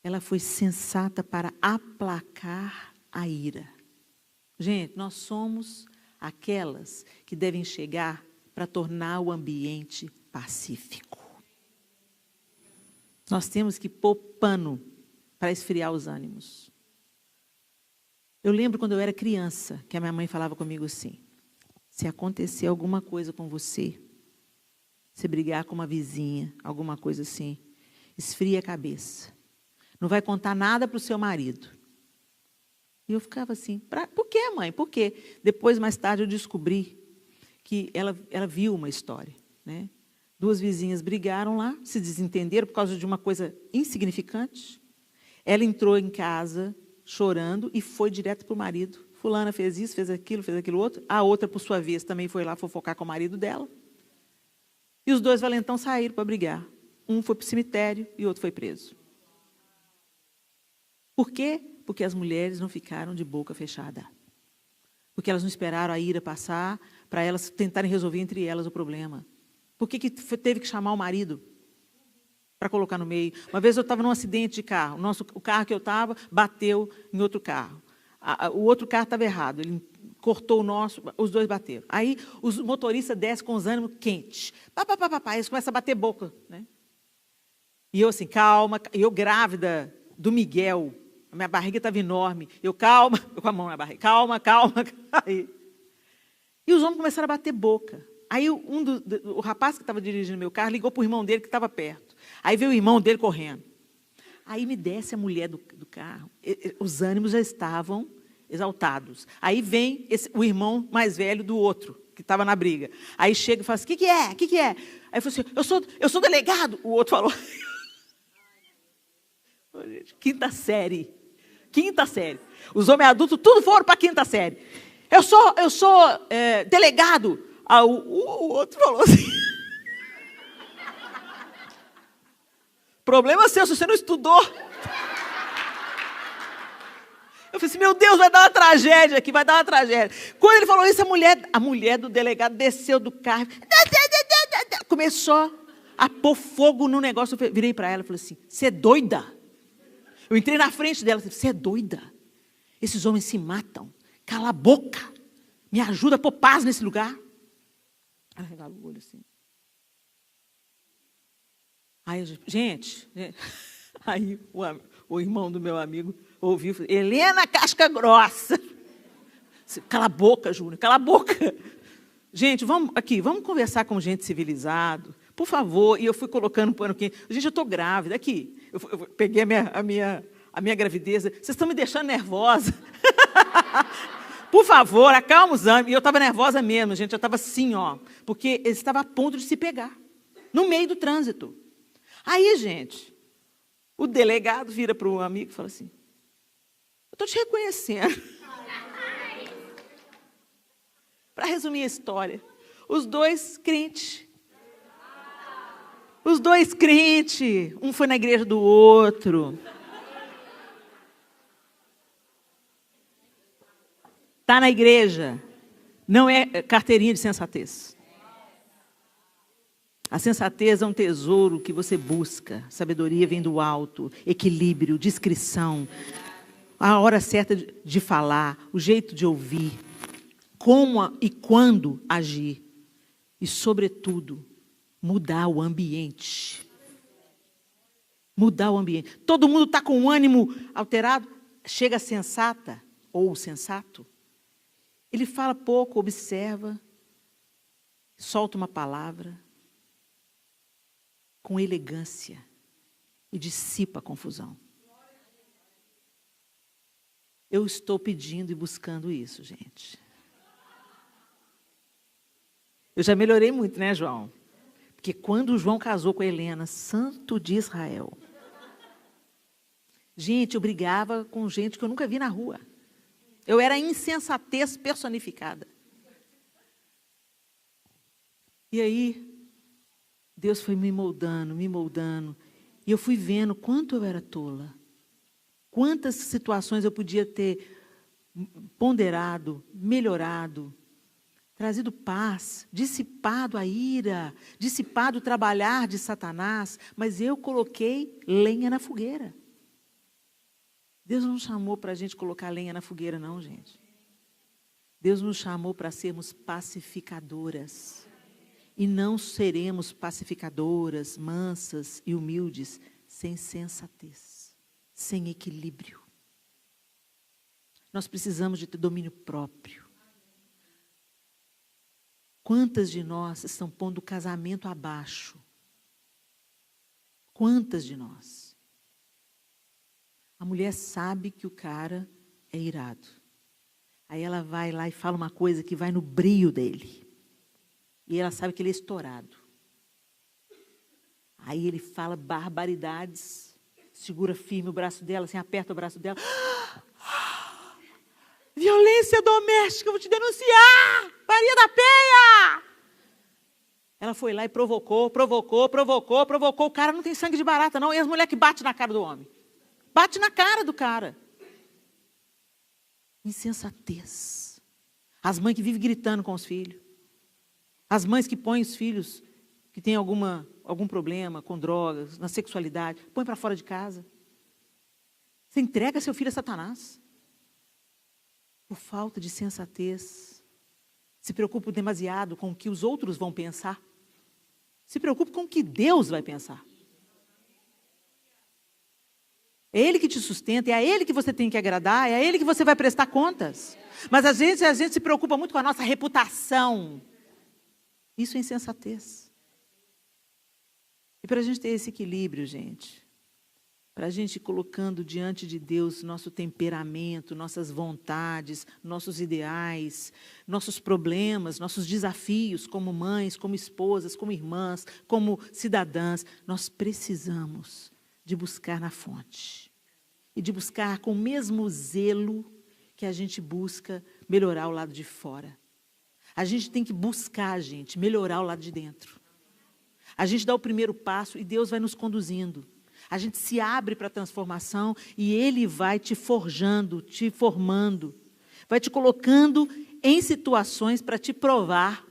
ela foi sensata para aplacar a ira. Gente, nós somos aquelas que devem chegar para tornar o ambiente pacífico. Nós temos que pôr pano para esfriar os ânimos. Eu lembro quando eu era criança, que a minha mãe falava comigo assim, se acontecer alguma coisa com você, se brigar com uma vizinha, alguma coisa assim, esfria a cabeça. Não vai contar nada para o seu marido. E eu ficava assim, por quê, mãe? Por quê? Depois, mais tarde, eu descobri que ela viu uma história. Né? Duas vizinhas brigaram lá, se desentenderam por causa de uma coisa insignificante. Ela entrou em casa chorando e foi direto para o marido. Fulana fez isso, fez aquilo outro. A outra, por sua vez, também foi lá fofocar com o marido dela. E os dois valentão saíram para brigar. Um foi para o cemitério e o outro foi preso. Por quê? Porque as mulheres não ficaram de boca fechada. Porque elas não esperaram a ira passar para elas tentarem resolver entre elas o problema. Por que teve que chamar o marido para colocar no meio? Uma vez eu estava num acidente de carro. O carro que eu estava bateu em outro carro. O outro carro estava errado. Ele cortou o nosso, os dois bateram. Aí os motoristas descem com os ânimos quentes. Eles começam a bater boca. Né? E eu assim, calma. Eu grávida do Miguel. A minha barriga estava enorme. Eu, calma, eu com a mão na barriga. Calma. Aí. E os homens começaram a bater boca. Aí o rapaz que estava dirigindo meu carro ligou para o irmão dele que estava perto. Aí veio o irmão dele correndo. Aí me desce a mulher do carro. Os ânimos já estavam exaltados. Aí vem o irmão mais velho do outro, que estava na briga. Aí chega e fala assim, o que é? Aí eu falei assim, eu sou delegado. O outro falou. Quinta série. Os homens adultos, tudo foram para a quinta série. Eu sou delegado. O outro falou assim. Problema seu, se você não estudou. Eu falei assim, meu Deus, vai dar uma tragédia aqui, vai dar uma tragédia. Quando ele falou isso, a mulher do delegado desceu do carro, começou a pôr fogo no negócio. Eu virei para ela e falei assim, você é doida? Eu entrei na frente dela e falei, você é doida? Esses homens se matam. Cala a boca. Me ajuda a pôr paz nesse lugar. Ela regalou o olho assim. Aí, gente, aí o irmão do meu amigo ouviu, falou, Helena Casca Grossa. Cala a boca, Júnior, cala a boca. Gente, vamos conversar como gente civilizado, por favor. E eu fui colocando um pano quente. Gente, eu estou grávida, aqui. Eu peguei a minha gravidez. Vocês estão me deixando nervosa. Por favor, acalma os ânimos. E eu estava nervosa mesmo, gente. Eu estava assim, ó, porque eles estavam a ponto de se pegar, no meio do trânsito. Aí, gente, o delegado vira para o amigo e fala assim, eu estou te reconhecendo. Para resumir a história, os dois crentes, um foi na igreja do outro. Está na igreja, não é carteirinha de sensatez. A sensatez é um tesouro que você busca. Sabedoria vem do alto, equilíbrio, discrição, a hora certa de falar, o jeito de ouvir, como e quando agir. E, sobretudo, mudar o ambiente. Mudar o ambiente. Todo mundo está com o ânimo alterado. Chega a sensata, ou o sensato. Ele fala pouco, observa, solta uma palavra com elegância e dissipa a confusão. Eu estou pedindo e buscando isso, gente. Eu já melhorei muito, né, João? Porque quando o João casou com a Helena, santo de Israel, gente, eu brigava com gente que eu nunca vi na rua. Eu era insensatez personificada. E aí, Deus foi me moldando, e eu fui vendo quanto eu era tola. Quantas situações eu podia ter ponderado, melhorado, trazido paz, dissipado a ira, dissipado o trabalhar de Satanás, mas eu coloquei lenha na fogueira. Deus não chamou para a gente colocar lenha na fogueira, não, gente. Deus nos chamou para sermos pacificadoras. E não seremos pacificadoras, mansas e humildes, sem sensatez, sem equilíbrio. Nós precisamos de ter domínio próprio. Quantas de nós estão pondo o casamento abaixo? Quantas de nós? A mulher sabe que o cara é irado. Aí ela vai lá e fala uma coisa que vai no brio dele. E ela sabe que ele é estourado. Aí ele fala barbaridades, segura firme o braço dela, assim, aperta o braço dela. Violência doméstica, eu vou te denunciar! Maria da Penha! Ela foi lá e provocou. O cara não tem sangue de barata, não. E as mulheres que batem na cara do homem? Bate na cara do cara. Insensatez. As mães que vivem gritando com os filhos. As mães que põem os filhos que têm algum problema com drogas, na sexualidade, põe para fora de casa. Você entrega seu filho a Satanás. Por falta de sensatez. Se preocupa demasiado com o que os outros vão pensar. Se preocupe com o que Deus vai pensar. É Ele que te sustenta, é a Ele que você tem que agradar, é a Ele que você vai prestar contas. Mas às vezes a gente se preocupa muito com a nossa reputação. Isso é insensatez. E para a gente ter esse equilíbrio, gente, para a gente ir colocando diante de Deus nosso temperamento, nossas vontades, nossos ideais, nossos problemas, nossos desafios como mães, como esposas, como irmãs, como cidadãs, nós precisamos de buscar na fonte. E de buscar com o mesmo zelo que a gente busca melhorar o lado de fora. A gente tem que buscar, gente, melhorar o lado de dentro. A gente dá o primeiro passo e Deus vai nos conduzindo. A gente se abre para a transformação e Ele vai te forjando, te formando, vai te colocando em situações para te provar,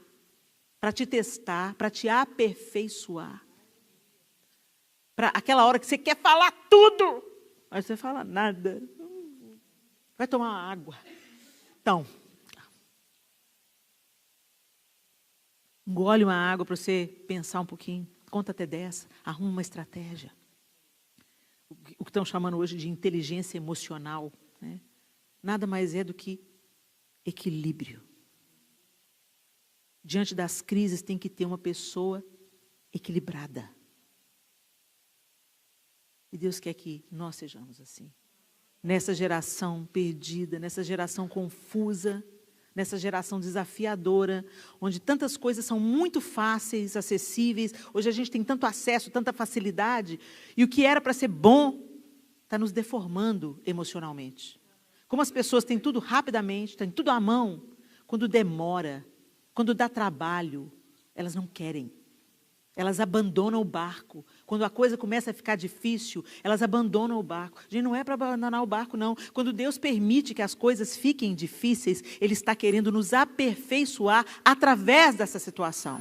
para te testar, para te aperfeiçoar. Para aquela hora que você quer falar tudo, mas você fala nada. Vai tomar uma água. Então, engole uma água para você pensar um pouquinho. Conta até 10, arruma uma estratégia. O que estão chamando hoje de inteligência emocional, né? Nada mais é do que equilíbrio. Diante das crises tem que ter uma pessoa equilibrada. E Deus quer que nós sejamos assim. Nessa geração perdida, nessa geração confusa, nessa geração desafiadora, onde tantas coisas são muito fáceis, acessíveis. Hoje a gente tem tanto acesso, tanta facilidade, e o que era para ser bom está nos deformando emocionalmente. Como as pessoas têm tudo rapidamente, têm tudo à mão, quando demora, quando dá trabalho, elas não querem. Elas abandonam o barco. Quando a coisa começa a ficar difícil, elas abandonam o barco. Gente, não é para abandonar o barco, não. Quando Deus permite que as coisas fiquem difíceis, Ele está querendo nos aperfeiçoar através dessa situação.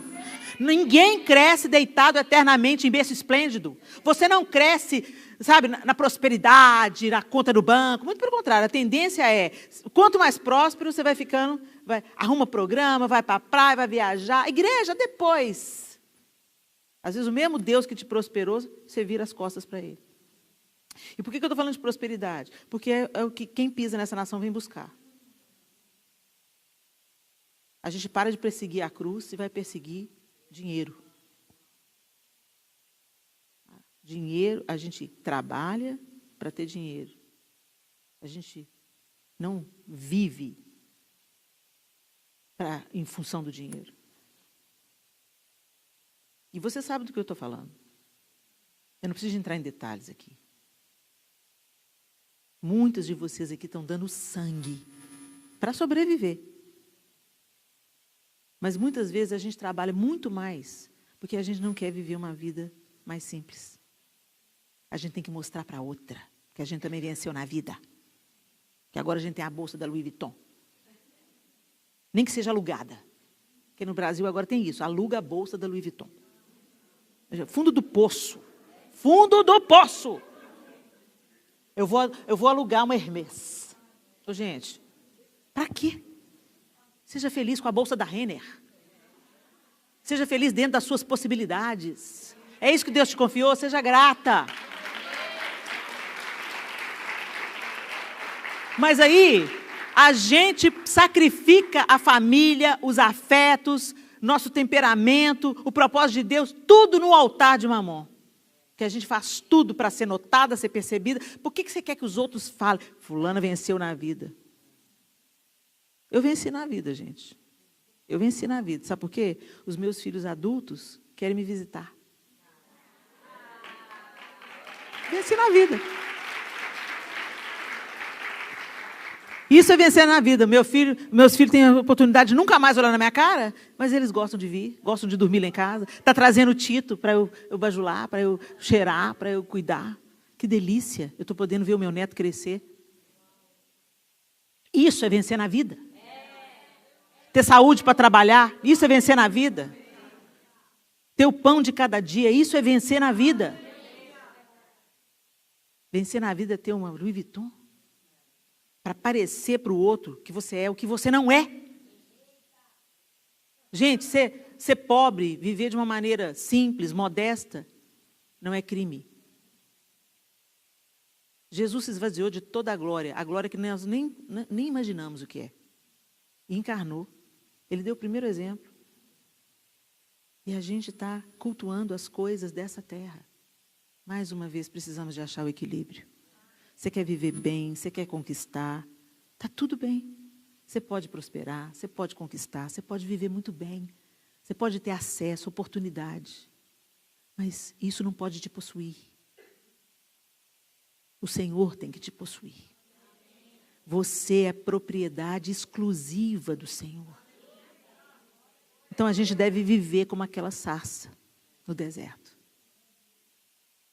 Ninguém cresce deitado eternamente em berço esplêndido. Você não cresce, sabe, na prosperidade, na conta do banco. Muito pelo contrário, a tendência é, quanto mais próspero você vai ficando, arruma programa, vai para a praia, vai viajar. Igreja, depois. Às vezes o mesmo Deus que te prosperou, você vira as costas para Ele. E por que eu estou falando de prosperidade? Porque é o que quem pisa nessa nação vem buscar. A gente para de perseguir a cruz e vai perseguir dinheiro. Dinheiro, a gente trabalha para ter dinheiro. A gente não vive em função do dinheiro. E você sabe do que eu estou falando. Eu não preciso entrar em detalhes aqui. Muitas de vocês aqui estão dando sangue para sobreviver. Mas muitas vezes a gente trabalha muito mais porque a gente não quer viver uma vida mais simples. A gente tem que mostrar para outra que a gente também venceu na vida. Que agora a gente tem a bolsa da Louis Vuitton. Nem que seja alugada. Porque no Brasil agora tem isso, aluga a bolsa da Louis Vuitton. Fundo do poço. Fundo do poço. Eu vou alugar uma Hermès. Ô, gente, para quê? Seja feliz com a bolsa da Renner. Seja feliz dentro das suas possibilidades. É isso que Deus te confiou, seja grata. Mas aí, a gente sacrifica a família, os afetos, nosso temperamento, o propósito de Deus, tudo no altar de Mamon. Que a gente faz tudo para ser notada, ser percebida. Por que você quer que os outros falem? Fulana venceu na vida. Eu venci na vida, gente. Eu venci na vida. Sabe por quê? Os meus filhos adultos querem me visitar. Venci na vida. Isso é vencer na vida. Meus filhos têm a oportunidade de nunca mais olhar na minha cara, mas eles gostam de vir, gostam de dormir lá em casa. Está trazendo o Tito para eu bajular, para eu cheirar, para eu cuidar. Que delícia, eu estou podendo ver o meu neto crescer. Isso é vencer na vida. Ter saúde para trabalhar, isso é vencer na vida. Ter o pão de cada dia, isso é vencer na vida. Vencer na vida é ter uma Louis Vuitton. Para parecer para o outro que você é o que você não é. Gente, ser pobre, viver de uma maneira simples, modesta, não é crime. Jesus se esvaziou de toda a glória que nós nem imaginamos o que é. E encarnou. Ele deu o primeiro exemplo. E a gente está cultuando as coisas dessa terra. Mais uma vez, precisamos de achar o equilíbrio. Você quer viver bem, você quer conquistar, está tudo bem. Você pode prosperar, você pode conquistar, você pode viver muito bem. Você pode ter acesso, oportunidade. Mas isso não pode te possuir. O Senhor tem que te possuir. Você é propriedade exclusiva do Senhor. Então a gente deve viver como aquela sarça no deserto.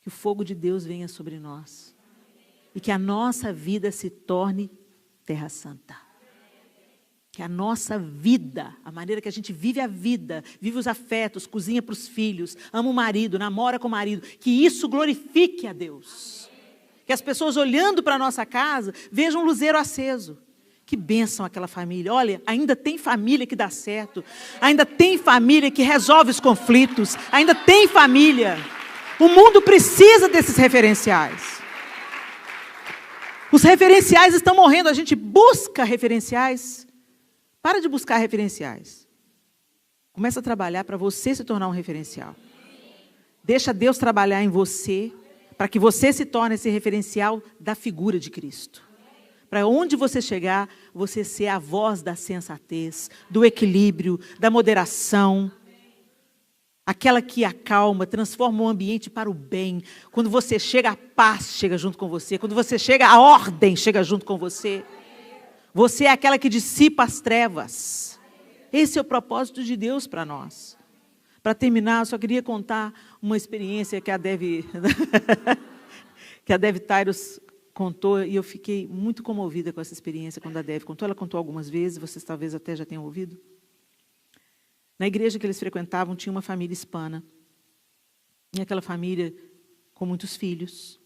Que o fogo de Deus venha sobre nós. E que a nossa vida se torne terra santa. Que a nossa vida, a maneira que a gente vive a vida, vive os afetos, cozinha para os filhos, ama o marido, namora com o marido, que isso glorifique a Deus. Que as pessoas olhando para a nossa casa vejam um luzeiro aceso. Que bênção aquela família. Olha, ainda tem família que dá certo. Ainda tem família que resolve os conflitos. Ainda tem família. O mundo precisa desses referenciais. Os referenciais estão morrendo. A gente busca referenciais. Para de buscar referenciais. Começa a trabalhar para você se tornar um referencial. Deixa Deus trabalhar em você, para que você se torne esse referencial da figura de Cristo. Para onde você chegar, você ser a voz da sensatez, do equilíbrio, da moderação. Aquela que acalma, transforma o ambiente para o bem. Quando você chega, a paz chega junto com você. Quando você chega, a ordem chega junto com você. Você é aquela que dissipa as trevas. Esse é o propósito de Deus para nós. Para terminar, eu só queria contar uma experiência que a Dev Tyrus contou, e eu fiquei muito comovida com essa experiência quando a Dev contou. Ela contou algumas vezes, vocês talvez até já tenham ouvido. Na igreja que eles frequentavam, tinha uma família hispana. E aquela família com muitos filhos.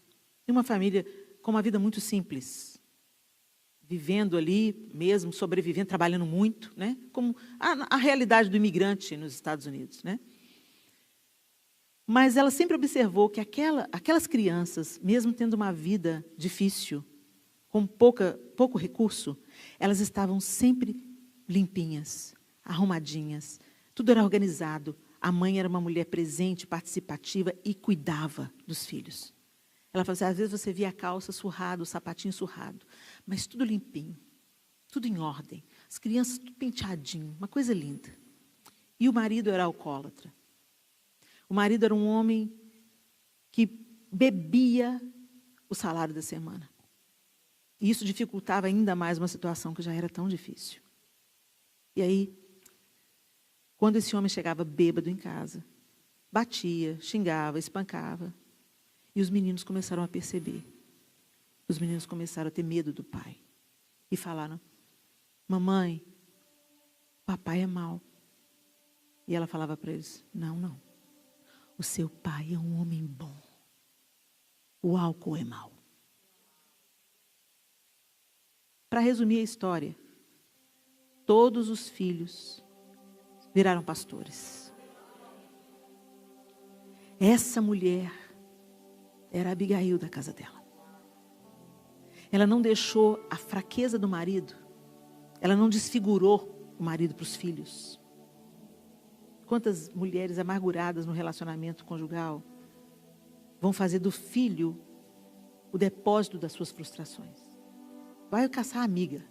E uma família com uma vida muito simples. Vivendo ali mesmo, sobrevivendo, trabalhando muito, né? Como a realidade do imigrante nos Estados Unidos, né? Mas ela sempre observou que aquelas crianças, mesmo tendo uma vida difícil, com pouco recurso, elas estavam sempre limpinhas, arrumadinhas, tudo era organizado. A mãe era uma mulher presente, participativa e cuidava dos filhos. Ela falou assim, às vezes você via a calça surrada, o sapatinho surrado, mas tudo limpinho, tudo em ordem. As crianças tudo penteadinho, uma coisa linda. E o marido era alcoólatra. O marido era um homem que bebia o salário da semana. E isso dificultava ainda mais uma situação que já era tão difícil. E aí, quando esse homem chegava bêbado em casa, batia, xingava, espancava, e os meninos começaram a perceber. Os meninos começaram a ter medo do pai. E falaram, mamãe, papai é mau. E ela falava para eles, não. O seu pai é um homem bom. O álcool é mau. Para resumir a história, todos os filhos viraram pastores. Essa mulher era a Abigail da casa dela. Ela não deixou a fraqueza do marido, ela não desfigurou o marido para os filhos. Quantas mulheres amarguradas no relacionamento conjugal vão fazer do filho o depósito das suas frustrações? Vai caçar amiga.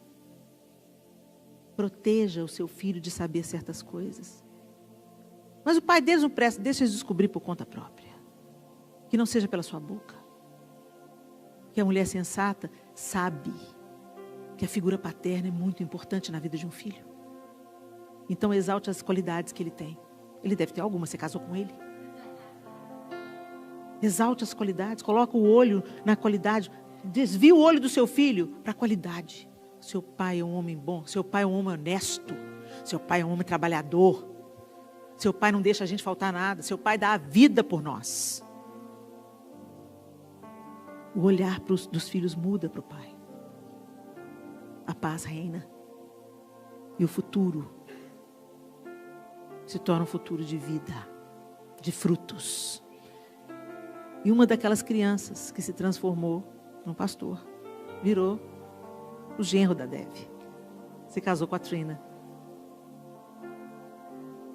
Proteja o seu filho de saber certas coisas. Mas o pai deles não presta, deixa eles descobrir por conta própria. Que não seja pela sua boca. Que a mulher sensata sabe que a figura paterna é muito importante na vida de um filho. Então exalte as qualidades que ele tem. Ele deve ter alguma, você casou com ele. Exalte as qualidades, coloca o olho na qualidade. Desvia o olho do seu filho para a qualidade. Seu pai é um homem bom, seu pai é um homem honesto, seu pai é um homem trabalhador, seu pai não deixa a gente faltar nada, seu pai dá a vida por nós. O olhar dos filhos muda para o pai. A paz reina. E o futuro se torna um futuro de vida, de frutos. E uma daquelas crianças que se transformou num pastor, virou o genro da Dev. Se casou com a Trina.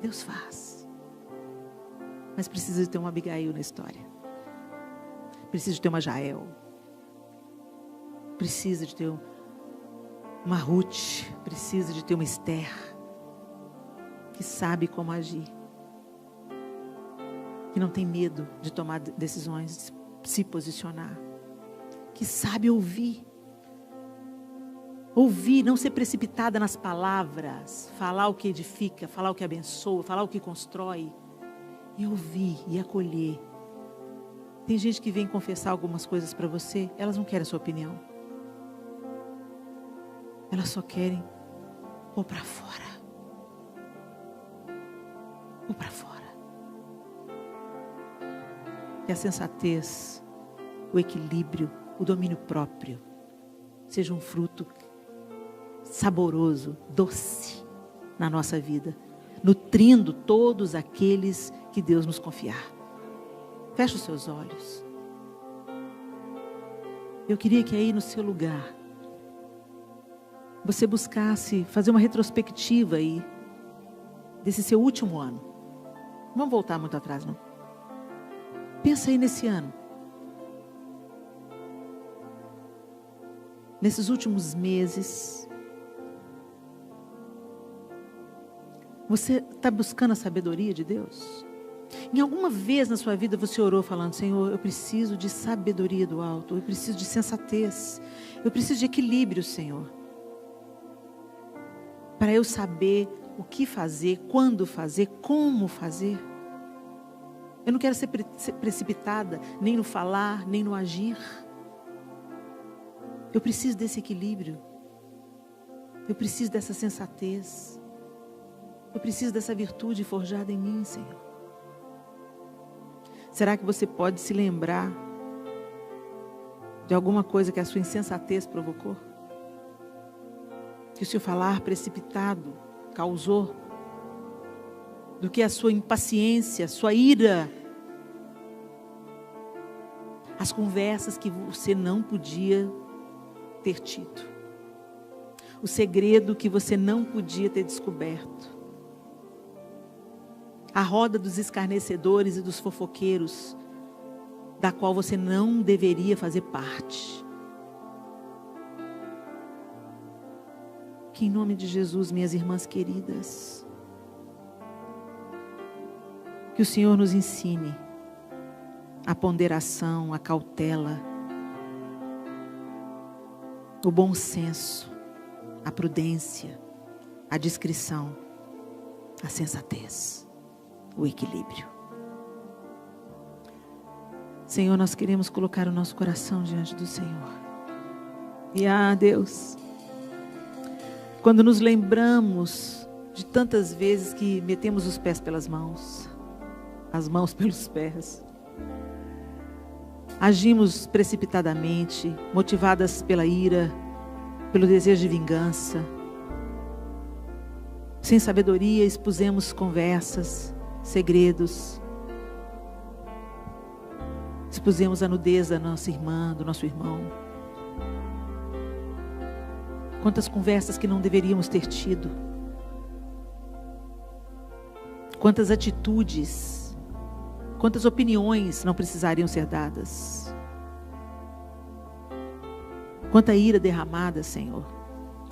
Deus faz. Mas precisa de ter uma Abigail na história. Precisa de ter uma Jael. Precisa de ter uma Ruth. Precisa de ter uma Esther. Que sabe como agir. Que não tem medo de tomar decisões, de se posicionar. Que sabe ouvir. Ouvir, não ser precipitada nas palavras. Falar o que edifica, falar o que abençoa, falar o que constrói. E ouvir e acolher. Tem gente que vem confessar algumas coisas para você, elas não querem a sua opinião. Elas só querem pôr para fora. Pôr para fora. Que a sensatez, o equilíbrio, o domínio próprio seja um fruto saboroso, doce na nossa vida, nutrindo todos aqueles que Deus nos confiar. Feche os seus olhos. Eu queria que aí no seu lugar você buscasse fazer uma retrospectiva aí desse seu último ano. Não vamos voltar muito atrás, não. Pensa aí nesse ano. Nesses últimos meses. Você está buscando a sabedoria de Deus? Em alguma vez na sua vida você orou falando: Senhor, eu preciso de sabedoria do alto, eu preciso de sensatez, eu preciso de equilíbrio, Senhor, para eu saber o que fazer, quando fazer, como fazer. Eu não quero ser precipitada, nem no falar, nem no agir. Eu preciso desse equilíbrio, eu preciso dessa sensatez, eu preciso dessa virtude forjada em mim, Senhor. Será que você pode se lembrar de alguma coisa que a sua insensatez provocou? Que o seu falar precipitado causou? Do que a sua impaciência, a sua ira? As conversas que você não podia ter tido. O segredo que você não podia ter descoberto. A roda dos escarnecedores e dos fofoqueiros, da qual você não deveria fazer parte. Que em nome de Jesus, minhas irmãs queridas, que o Senhor nos ensine a ponderação, a cautela, o bom senso, a prudência, a discrição, a sensatez, o equilíbrio. Senhor, nós queremos colocar o nosso coração diante do Senhor. E Deus, quando nos lembramos de tantas vezes que metemos os pés pelas mãos, as mãos pelos pés, agimos precipitadamente, motivadas pela ira, pelo desejo de vingança, sem sabedoria expusemos conversas, segredos, expusemos a nudez da nossa irmã, do nosso irmão. Quantas conversas que não deveríamos ter tido, quantas atitudes, quantas opiniões não precisariam ser dadas, quanta ira derramada, Senhor,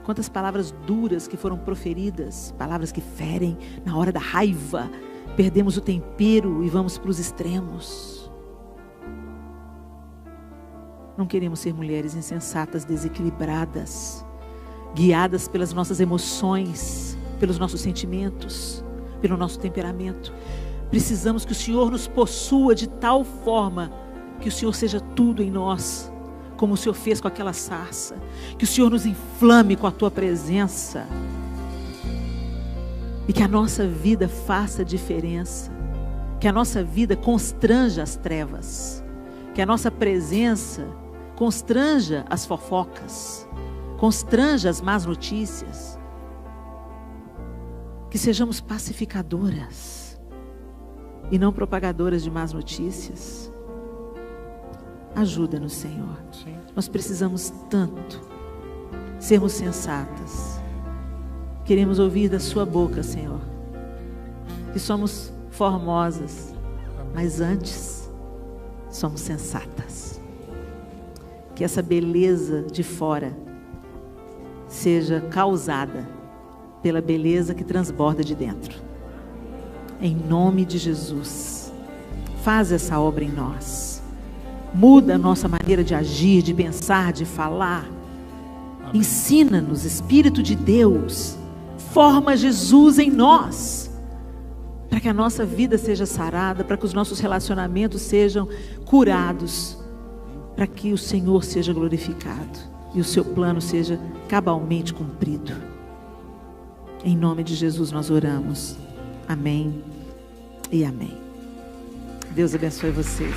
quantas palavras duras que foram proferidas, palavras que ferem na hora da raiva. Perdemos o tempero e vamos para os extremos. Não queremos ser mulheres insensatas, desequilibradas, guiadas pelas nossas emoções, pelos nossos sentimentos, pelo nosso temperamento. Precisamos que o Senhor nos possua de tal forma que o Senhor seja tudo em nós, como o Senhor fez com aquela sarça. Que o Senhor nos inflame com a tua presença. E que a nossa vida faça diferença. Que a nossa vida constranja as trevas. Que a nossa presença constranja as fofocas. Constranja as más notícias. Que sejamos pacificadoras e não propagadoras de más notícias. Ajuda-nos, Senhor. Nós precisamos tanto sermos sensatas. Queremos ouvir da sua boca, Senhor, que somos formosas, mas antes somos sensatas. Que essa beleza de fora seja causada pela beleza que transborda de dentro. Em nome de Jesus, faz essa obra em nós. Muda a nossa maneira de agir, de pensar, de falar. Ensina-nos, Espírito de Deus. Forma Jesus em nós, para para que a nossa vida seja sarada, para que os nossos relacionamentos sejam curados, para que o Senhor seja glorificado e o seu plano seja cabalmente cumprido. Em nome de Jesus nós oramos. Amém e amém. Deus abençoe vocês.